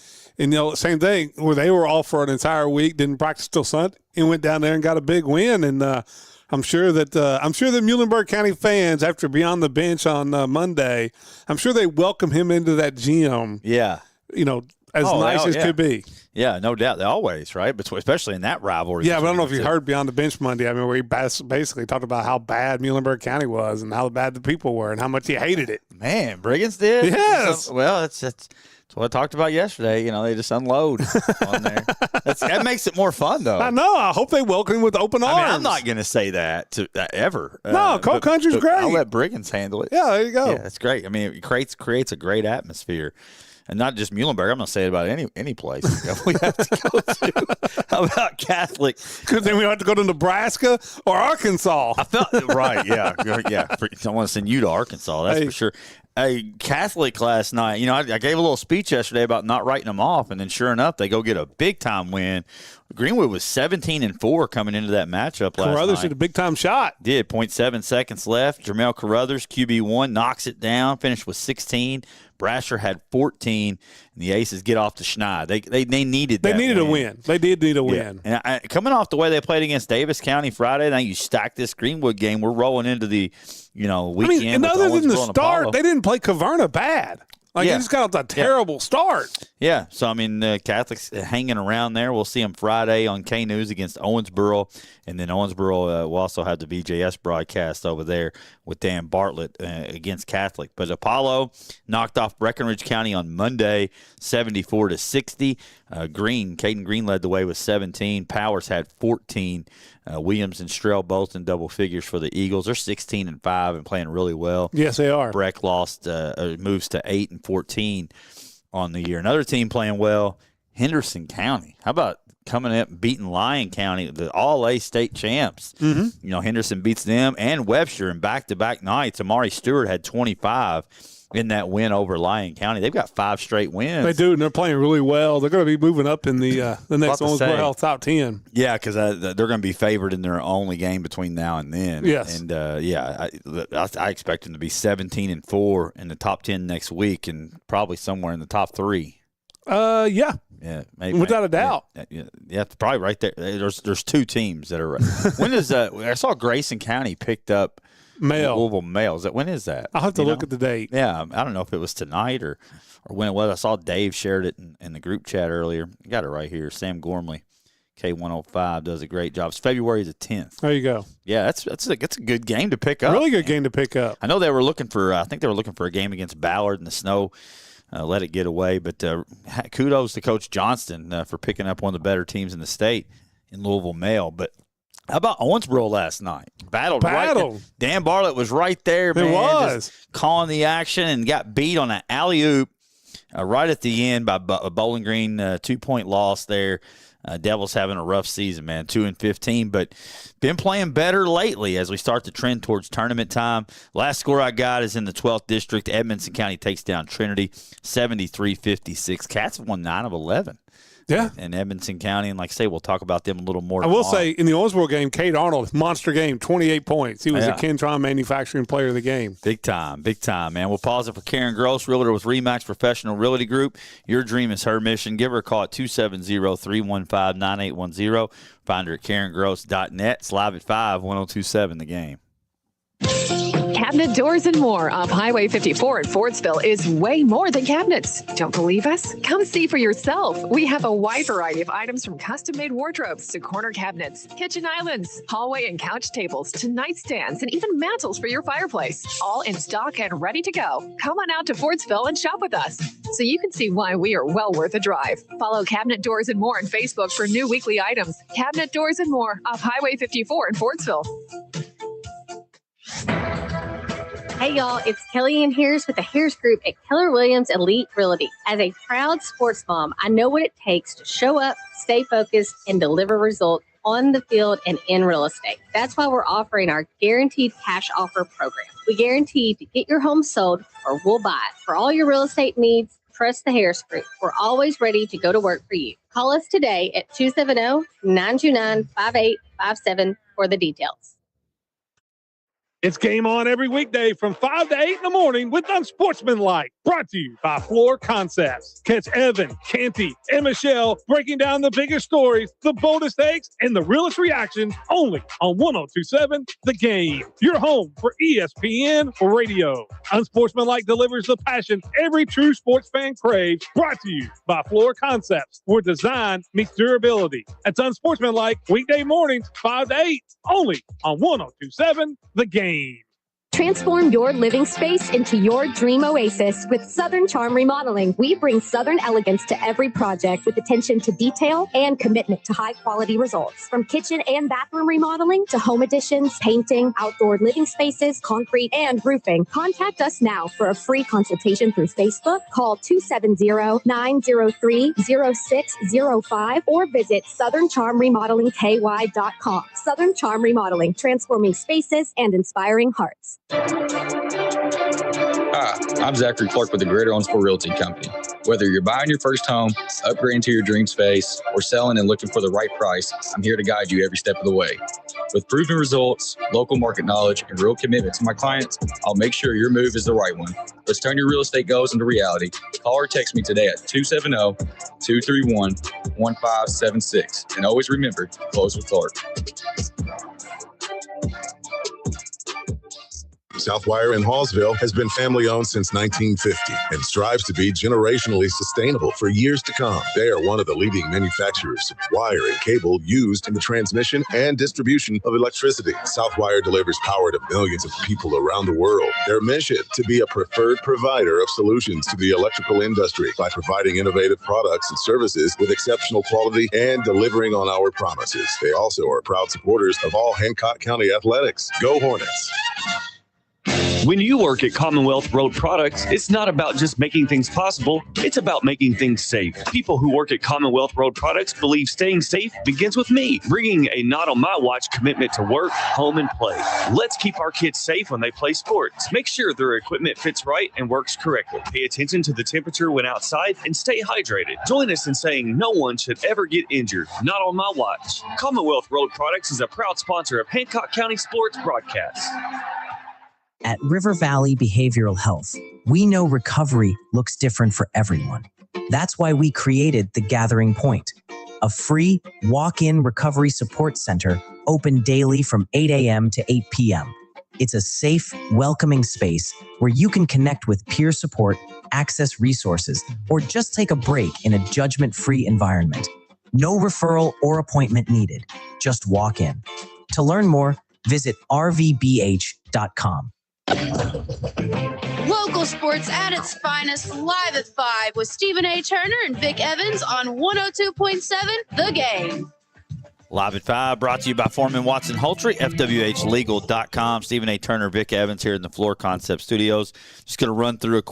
same thing where they were off for an entire week, didn't practice till Sunday, and went down there and got a big win. And I'm sure that Muhlenberg County fans, after being on the bench on Monday, I'm sure they welcome him into that gym. Yeah, as nice as could be. Yeah, no doubt. They always, right? But especially in that rivalry. Yeah, but I don't know if you heard Beyond the Bench Monday. Where he basically talked about how bad Muhlenberg County was and how bad the people were and how much he hated it. Man, Briggins did? Yes. Well, it's So I talked about yesterday. They just unload on there. That makes it more fun, though. I know. I hope they welcome him with open arms. I'm not going to say that ever. No, Cold Country's great. I'll let Briggins handle it. Yeah, there you go. Yeah, that's great. I mean, it creates a great atmosphere. And not just Muhlenberg. I'm going to say it about any place we have to go to. How about Catholic? Because then we have to go to Nebraska or Arkansas. I felt right. Yeah. I want to send you to Arkansas. That's for sure. A Catholic last night. I gave a little speech yesterday about not writing them off, and then sure enough, they go get a big time win. Greenwood was 17-4 coming into that matchup last night. Carruthers hit a big time shot. Did 0.7 seconds left. Jermel Carruthers, QB1, knocks it down. Finished with 16. Brasher had 14, and the Aces get off the schneid. They needed that. They needed a win. They did need a win. And coming off the way they played against Davis County Friday, now you stack this Greenwood game. We're rolling into the weekend. And other than the start, Apollo. they didn't play Caverna bad. They just got a terrible start. Yeah, so Catholics hanging around there. We'll see them Friday on K News against Owensboro, and then Owensboro will also have the BJS broadcast over there with Dan Bartlett against Catholic. But Apollo knocked off Breckenridge County on Monday, 74-60. Caden Green led the way with 17. Powers had 14. Williams and Strell both in double figures for the Eagles. They're 16-5 and playing really well. Yes, they are. Breck moves to 8-14 on the year. Another team playing well, Henderson County. How about coming up and beating Lyon County, the All-A state champs? Mm-hmm. Henderson beats them and Webster in back-to-back nights. Amari Stewart had 25 in that win over Lyon County. They've got 5 straight wins. They do, and they're playing really well. They're going to be moving up in the next Owensboro top 10. Yeah, because they're going to be favored in their only game between now and then. Yes. And, I expect them to be 17-4 in the top 10 next week and probably somewhere in the top 3. Yeah. Yeah, maybe, without a doubt. Yeah, probably right there. There's 2 teams that are. When is I saw Grayson County picked up Louisville Mail. When is that? I'll have to look at the date. Yeah, I don't know if it was tonight or when it was. I saw Dave shared it in the group chat earlier. I got it right here. Sam Gormley, K105, does a great job. It's February the 10th. There you go. Yeah, that's a good game to pick up. Really good game to pick up. I know they were looking for. I think they were looking for a game against Ballard in the snow. Let it get away, but kudos to Coach Johnston for picking up one of the better teams in the state in Louisville Mail. But how about Owensboro last night? Battled. Right. Dan Bartlett was right there, man. It was. Just calling the action and got beat on an alley-oop right at the end by Bowling Green. 2-point loss there. Devils having a rough season, man, 2-15, but been playing better lately as we start to trend towards tournament time. Last score I got is in the 12th district. Edmonson County takes down Trinity, 73-56. Cats have won 9 of 11. Yeah. In Edmonson County, and like I say, we'll talk about them a little more. I will say, in the Owensboro game, Cade Arnold, monster game, 28 points. He was a Kentron Manufacturing Player of the game. Big time, man. We'll pause it for Karen Gross, realtor with RE/MAX Professional Realty Group. Your dream is her mission. Give her a call at 270-315-9810. Find her at KarenGross.net. It's live at 5, 1027 The Game. Cabinet Doors and More off Highway 54 in Fordsville is way more than cabinets. Don't believe us? Come see for yourself. We have a wide variety of items from custom-made wardrobes to corner cabinets, kitchen islands, hallway and couch tables to nightstands, and even mantles for your fireplace. All in stock and ready to go. Come on out to Fordsville and shop with us so you can see why we are well worth a drive. Follow Cabinet Doors and More on Facebook for new weekly items. Cabinet Doors and More off Highway 54 in Fordsville. Hey y'all, it's Kellyanne Harris with the Harris Group at Keller Williams Elite Realty. As a proud sports mom, I know what it takes to show up, stay focused, and deliver results on the field and in real estate. That's why we're offering our Guaranteed Cash Offer program. We guarantee to get your home sold or we'll buy it. For all your real estate needs, trust the Harris Group. We're always ready to go to work for you. Call us today at 270-929-5857 for the details. It's game on every weekday from 5 to 8 in the morning with Unsportsmanlike. Brought to you by Floor Concepts. Catch Evan, Canty, and Michelle breaking down the biggest stories, the boldest takes, and the realest reactions only on 1027 The Game. Your home for ESPN Radio. Unsportsmanlike delivers the passion every true sports fan craves. Brought to you by Floor Concepts, where design meets durability. It's Unsportsmanlike weekday mornings 5 to 8 only on 1027 The Game. Transform your living space into your dream oasis with Southern Charm Remodeling. We bring Southern elegance to every project with attention to detail and commitment to high-quality results. From kitchen and bathroom remodeling to home additions, painting, outdoor living spaces, concrete, and roofing. Contact us now for a free consultation through Facebook. Call 270-903-0605 or visit SouthernCharmRemodelingKY.com. Southern Charm Remodeling, transforming spaces and inspiring hearts. Hi, I'm Zachary Clark with the Gridiron Sport Realty Company. Whether you're buying your first home, upgrading to your dream space, or selling and looking for the right price, I'm here to guide you every step of the way. With proven results, local market knowledge, and real commitment to my clients, I'll make sure your move is the right one. Let's turn your real estate goals into reality. Call or text me today at 270-231-1576. And always remember, close with Clark. Southwire in Hallsville has been family-owned since 1950 and strives to be generationally sustainable for years to come. They are one of the leading manufacturers of wire and cable used in the transmission and distribution of electricity. Southwire delivers power to millions of people around the world. Their mission to be a preferred provider of solutions to the electrical industry by providing innovative products and services with exceptional quality and delivering on our promises. They also are proud supporters of all Hancock County athletics. Go Hornets! When you work at Commonwealth Road Products, it's not about just making things possible, it's about making things safe. People who work at Commonwealth Road Products believe staying safe begins with me, bringing a not on my watch commitment to work, home, and play. Let's keep our kids safe when they play sports. Make sure their equipment fits right and works correctly. Pay attention to the temperature when outside and stay hydrated. Join us in saying no one should ever get injured. Not on my watch. Commonwealth Road Products is a proud sponsor of Hancock County Sports Broadcasts. At River Valley Behavioral Health, we know recovery looks different for everyone. That's why we created The Gathering Point, a free walk-in recovery support center open daily from 8 a.m. to 8 p.m. It's a safe, welcoming space where you can connect with peer support, access resources, or just take a break in a judgment-free environment. No referral or appointment needed. Just walk in. To learn more, visit rvbh.com. Local sports at its finest, live at 5 with Stephen A. Turner and Vic Evans on 102.7 The Game. Live at 5, brought to you by Foreman Watson Holtry, FWHlegal.com. Stephen A. Turner, Vic Evans here in the Floor Concept Studios. Just going to run through a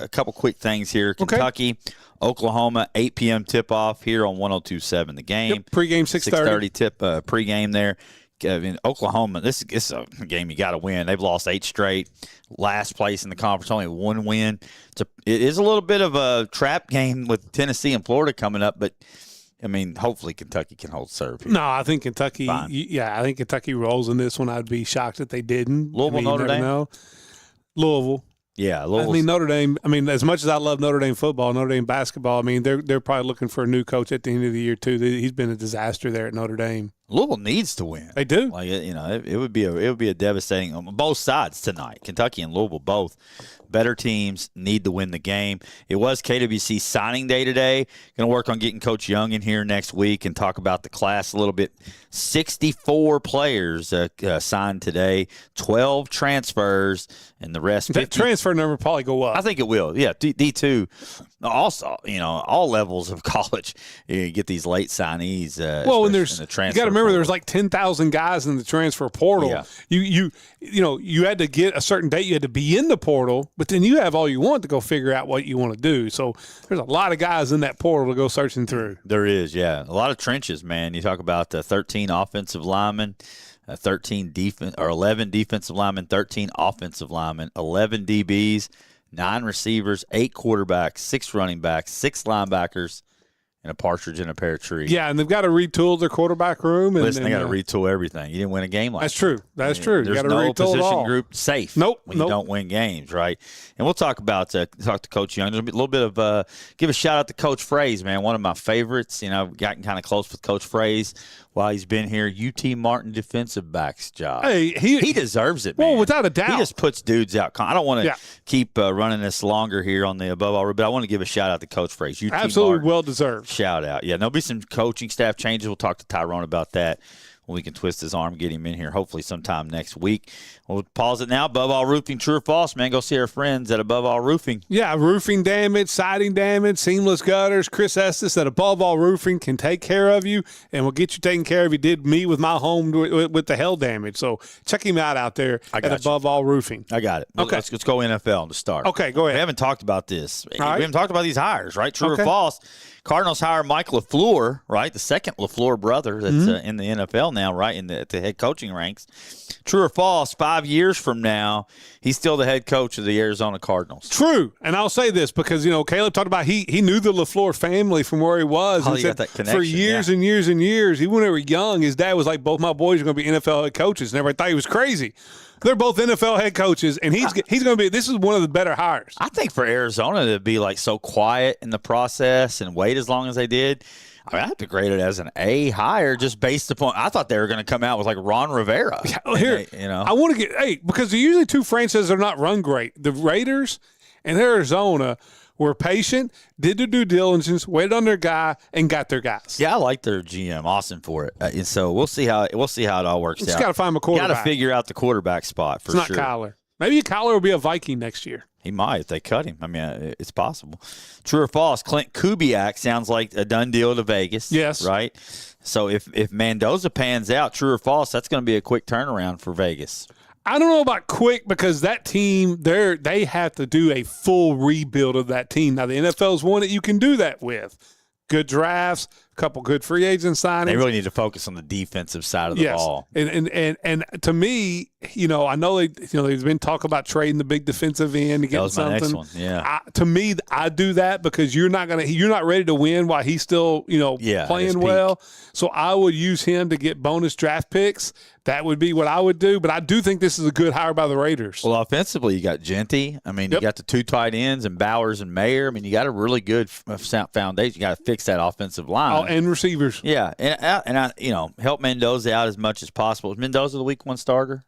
couple quick things here. Kentucky, Oklahoma, 8 p.m. tip-off here on 102.7 The Game. Yep, pregame 6:30. 6:30 pregame there. I mean, Oklahoma, this is a game you got to win. They've lost 8 straight. Last place in the conference, only 1 win. It is a little bit of a trap game with Tennessee and Florida coming up, but, I mean, hopefully Kentucky can hold serve here. No, I think Kentucky, I think Kentucky rolls in this one. I'd be shocked if they didn't. Louisville, Notre Dame? Know. Louisville. Yeah, Louisville. I mean, Notre Dame, as much as I love Notre Dame football, Notre Dame basketball, I mean, they're probably looking for a new coach at the end of the year, too. He's been a disaster there at Notre Dame. Louisville needs to win. They do. Like, it would be a devastating on both sides tonight. Kentucky and Louisville both better teams need to win the game. It was KWC signing day today. Going to work on getting Coach Young in here next week and talk about the class a little bit. 64 players signed today, 12 transfers, and the rest. That transfer number will probably go up. I think it will. Yeah, D2. Also, all levels of college, you get these late signees. Well, when there's, you got to remember, there's like 10,000 guys in the transfer portal. Yeah. You had to get a certain date. You had to be in the portal, but then you have all you want to go figure out what you want to do. So there's a lot of guys in that portal to go searching through. There is, yeah, a lot of trenches, man. You talk about 13 offensive linemen. 11 defensive linemen, 13 offensive linemen, 11 DBs, 9 receivers, 8 quarterbacks, 6 running backs, 6 linebackers, and a partridge in a pear tree. Yeah, and they've got to retool their quarterback room. Listen, they got to retool everything. You didn't win a game like that. That's true. That's true. There's no position group safe when you don't win games, right? And we'll talk about talk to Coach Young. There's a little bit of give a shout out to Coach Fraze, man. One of my favorites. I've gotten kind of close with Coach Fraze while he's been here. UT Martin defensive backs job. Hey, he deserves it, man. Well, without a doubt. He just puts dudes out. I don't want to keep running this longer here on the Above All, but I want to give a shout out to Coach Fraze. UT Absolutely Martin, well deserved. Shout out. Yeah, there'll be some coaching staff changes. We'll talk to Tyrone about that We can twist his arm, get him in here hopefully sometime next week. We'll pause it now. Above All Roofing, true or false, man? Go see our friends at Above All Roofing. Yeah, roofing damage, siding damage, seamless gutters. Chris Estes at Above All Roofing can take care of you and will get you taken care of. He did me with my home with the hail damage. So check him out there at Above All Roofing. I got it. Okay. Let's go NFL to start. Okay, go ahead. We haven't talked about this. All right. We haven't talked about these hires, right? True or false? Cardinals hire Mike LaFleur, right? The second LaFleur brother that's in the NFL now, right? At the head coaching ranks. True or false? 5 years from now, he's still the head coach of the Arizona Cardinals. True. And I'll say this because, Caleb talked about he knew the LaFleur family from where he was. Oh, and he said got that connection, for years and years and years, even when they were young, his dad was like, both my boys are going to be NFL head coaches. And everybody thought he was crazy. They're both NFL head coaches, and he's going to be – this is one of the better hires. I think for Arizona to be, like, so quiet in the process and wait as long as they did, I have to grade it as an A hire just based upon – I thought they were going to come out with, like, Ron Rivera. Here, I want to get – because they're usually two franchises that are not run great. The Raiders and Arizona – were patient, did their due diligence, waited on their guy, and got their guys. Yeah, I like their GM Austin for it, and so we'll see how it all works out. Just got to find a quarterback. Got to figure out the quarterback spot for sure. It's not Kyler. Maybe Kyler will be a Viking next year. He might if they cut him. I mean, it's possible. True or false? Clint Kubiak sounds like a done deal to Vegas. Yes. Right. So if Mendoza pans out, true or false, that's going to be a quick turnaround for Vegas. I don't know about quick because that team, they have to do a full rebuild of that team. Now, the NFL's one that you can do that with. Good drafts, a couple good free agent signings. They really need to focus on the defensive side of the ball. And to me, I know there's been talk about trading the big defensive end to get something. That was my next one. Yeah. To me, I do that because you're not ready to win while he's still playing well. So I would use him to get bonus draft picks. That would be what I would do. But I do think this is a good hire by the Raiders. Well, offensively, you got Genty. I mean, you got the two tight ends and Bowers and Mayer. I mean, you got a really good foundation. You got to fix that offensive line. Oh, and receivers. Yeah, and I help Mendoza out as much as possible. Is Mendoza the week one starter?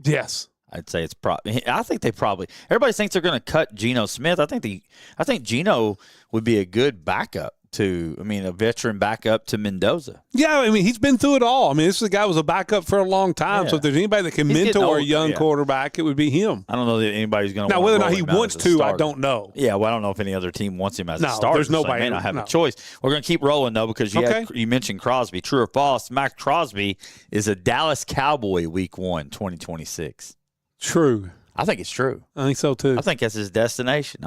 Yes. I'd say it's probably. I think everybody thinks they're going to cut Geno Smith. I think Geno would be a good backup a veteran backup to Mendoza. Yeah, I mean, he's been through it all. I mean, this guy was a backup for a long time. Yeah. So if there's anybody that can mentor a young quarterback, it would be him. I don't know that anybody's going to. Now, whether or not he wants to, I don't know. Yeah, well, I don't know if any other team wants him as a starter. There's nobody. So he may not have a choice. We're going to keep rolling though because you mentioned Crosby. True or false? Max Crosby is a Dallas Cowboy Week 1, 2026. True. I think it's true. I think so too. I think that's his destination.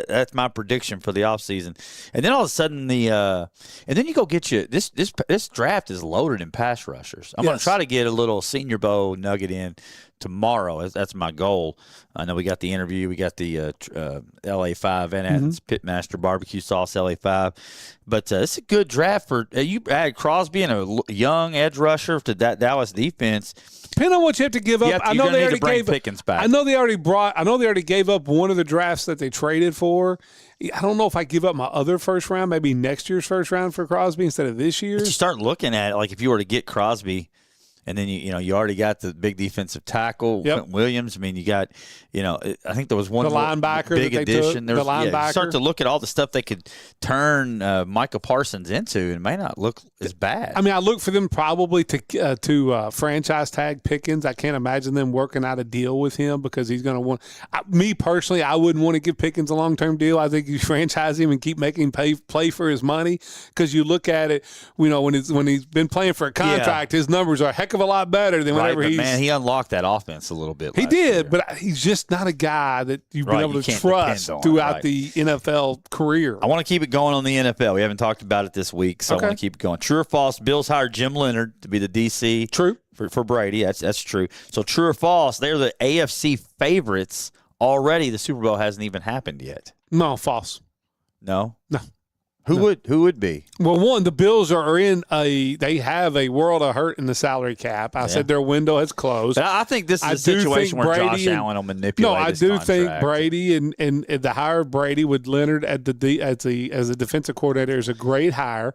That's my prediction for the offseason. And then all of a sudden and then you go get this draft is loaded in pass rushers. I'm going to try to get a little Senior Bowl nugget in tomorrow. That's my goal. I know we got the interview. We got the LA5 and Pitmaster barbecue sauce LA5. But it's a good draft for you. Add Crosby and a young edge rusher to that Dallas defense. Depending on what you have to give up, I know they already gave Pickens back. I know they already gave up one of the drafts that they traded for. I don't know if I give up my other first round, maybe next year's first round for Crosby instead of this year's. But you start looking at it, like if you were to get Crosby, and then you already got the big defensive tackle, Quentin Williams. I mean, you got I think there was one linebacker big that addition. The linebacker. You start to look at all the stuff they could turn Micah Parsons into, and it may not look as bad. I mean, I look for them probably to franchise tag Pickens. I can't imagine them working out a deal with him because he's going to want. Me personally, I wouldn't want to give Pickens a long-term deal. I think you franchise him and keep making him play for his money because you look at it. When he's been playing for a contract, his numbers are a heck of a lot better than whenever he unlocked that offense a little bit. He did, but he's just not a guy that you've been able to trust throughout the NFL career. I want to keep it going on the NFL. We haven't talked about it this week, so I want to keep it going. True or false? Bills hired Jim Leonard to be the DC. True. For Brady. That's true. So true or false? They're the AFC favorites already. The Super Bowl hasn't even happened yet. No, false. No? No. Who would be? Well, one, the Bills are they have a world of hurt in the salary cap. I said their window has closed. But I think this is a situation where Josh Allen will manipulate. No, I do think Brady and the hire of Brady with Leonard as a defensive coordinator is a great hire.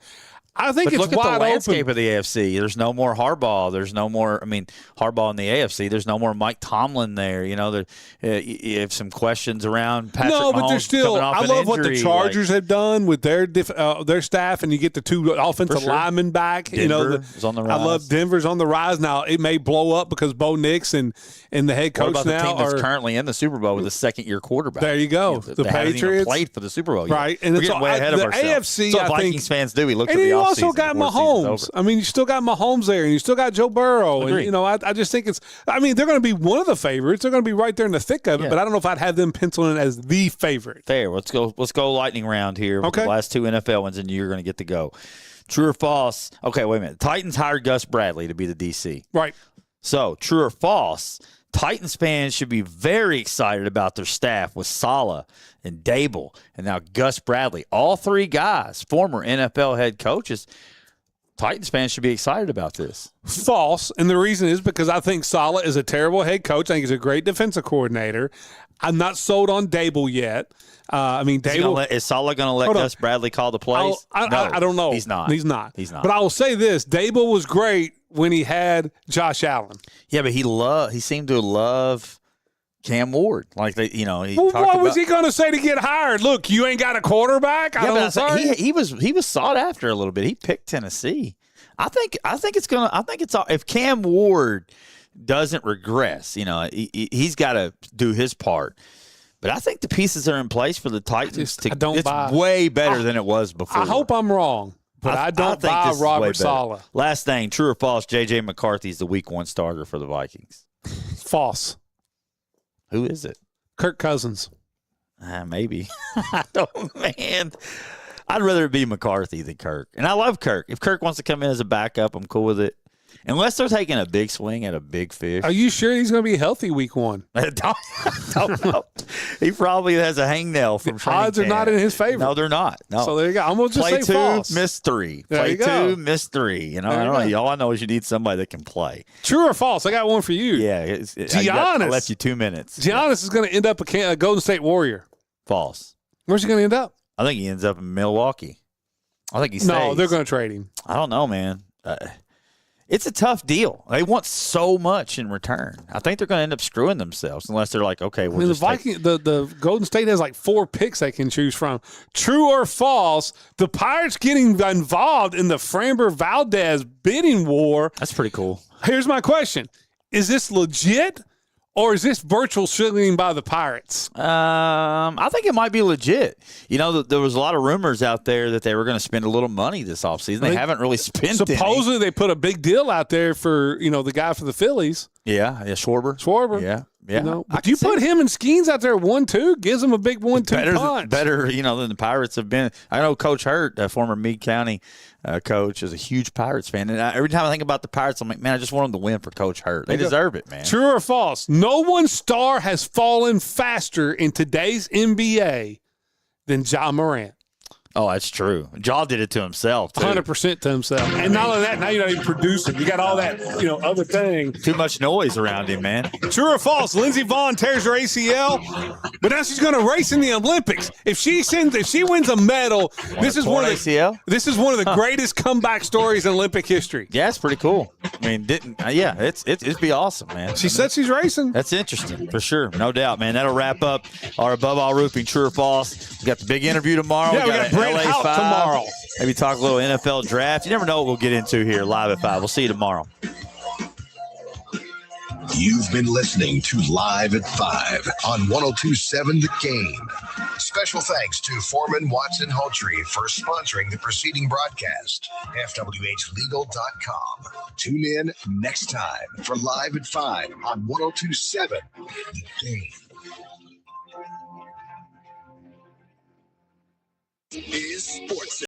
I think but it's look at wide the landscape open. of the AFC. There's no more Harbaugh. There's no more. Harbaugh in the AFC. There's no more Mike Tomlin there. You have some questions around Patrick Mahomes. No, but there's still. Coming off I an love what the injury, Chargers have done with their staff, and you get the two offensive linemen back. Denver is on the rise. I love Denver's on the rise now. It may blow up because Bo Nix and the head coach what about now the team that's currently in the Super Bowl with a second-year quarterback? There you go. The Patriots played for the Super Bowl, right? And we're getting way ahead of ourselves. AFC, That's what I think Vikings fans do. We look at and the you offseason. also got Mahomes. You still got Mahomes there, and you still got Joe Burrow. Agreed. And I just think it's. They're going to be one of the favorites. They're going to be right there in the thick of it. Yeah. But I don't know if I'd have them penciling as the favorite. Fair. Let's go lightning round here. Okay. The last two NFL ones, and you're going to get to go. True or false? Okay, wait a minute. Titans hired Gus Bradley to be the DC. Right. So, true or false? Titans fans should be very excited about their staff with Saleh and Dable and now Gus Bradley. All three guys, former NFL head coaches. Titans fans should be excited about this. False. And the reason is because I think Saleh is a terrible head coach. I think he's a great defensive coordinator. I'm not sold on Dable yet. Dable. Is Saleh going to let Gus Bradley call the plays? I don't know. He's not. He's not. But I will say this: Dable was great when he had Josh Allen. Yeah, but he seemed to love Cam Ward. Like he what was he going to say to get hired? Look, you ain't got a quarterback. He was sought after a little bit. He picked Tennessee. I think if Cam Ward doesn't regress, he's got to do his part. But I think the pieces are in place for the Titans. It's way better than it was before. I hope I'm wrong, but I don't buy Robert Saleh. Last thing, true or false, J.J. McCarthy is the Week 1 starter for the Vikings. False. Who is it? Kirk Cousins. Maybe. I don't, man. I'd rather it be McCarthy than Kirk. And I love Kirk. If Kirk wants to come in as a backup, I'm cool with it. Unless they're taking a big swing at a big fish. Are you sure he's going to be healthy Week 1? I don't know. He probably has a hangnail from training odds are not in his favor. No, they're not. No. So there you go. I'm going to just play say two, false. miss three. There Play you go. two, miss three. I don't know. All I know is you need somebody that can play. True or false? I got one for you. Yeah. Giannis. I left you 2 minutes. Giannis is going to end up a Golden State Warrior. False. Where's he going to end up? I think he ends up in Milwaukee. I think he stays. No, they're going to trade him. I don't know, man. It's a tough deal. They want so much in return. I think they're going to end up screwing themselves unless they're like, okay, the Golden State has like 4 picks they can choose from. True or false? The Pirates getting involved in the Framber Valdez bidding war. That's pretty cool. Here's my question: is this legit? Or is this virtual shilling by the Pirates? I think it might be legit. There was a lot of rumors out there that they were going to spend a little money this offseason. They haven't really spent supposedly any. They put a big deal out there for, the guy for the Phillies. Yeah, Schwarber. Yeah. But you put him and Skeens out there 1-2, gives him a big 1-2 punch. Better, than the Pirates have been. I know Coach Hurt, former Meade County coach, is a huge Pirates fan. And every time I think about the Pirates, I'm like, man, I just want them to win for Coach Hurt. They deserve it, man. True or false? No one star has fallen faster in today's NBA than Ja Morant. Oh, that's true. Ja did it to himself, too. 100% to himself. And not only that, now you're not even producing. You got all that, other thing. Too much noise around him, man. True or false? Lindsey Vonn tears her ACL, but now she's going to race in the Olympics. If she wins a medal, this is one of the greatest comeback stories in Olympic history. Yeah, it's pretty cool. I mean, it'd be awesome, man. She said she's racing. That's interesting, for sure. No doubt, man. That'll wrap up our Above All Roofing True or False. We got the big interview tomorrow. Yeah, we got LA 5 tomorrow. Maybe talk a little NFL draft. You never know what we'll get into here live at 5. We'll see you tomorrow. You've been listening to Live at 5 on 102.7 The Game. Special thanks to Foreman Watson Hultree for sponsoring the preceding broadcast. FWHlegal.com. Tune in next time for Live at 5 on 102.7 The Game. Is sports.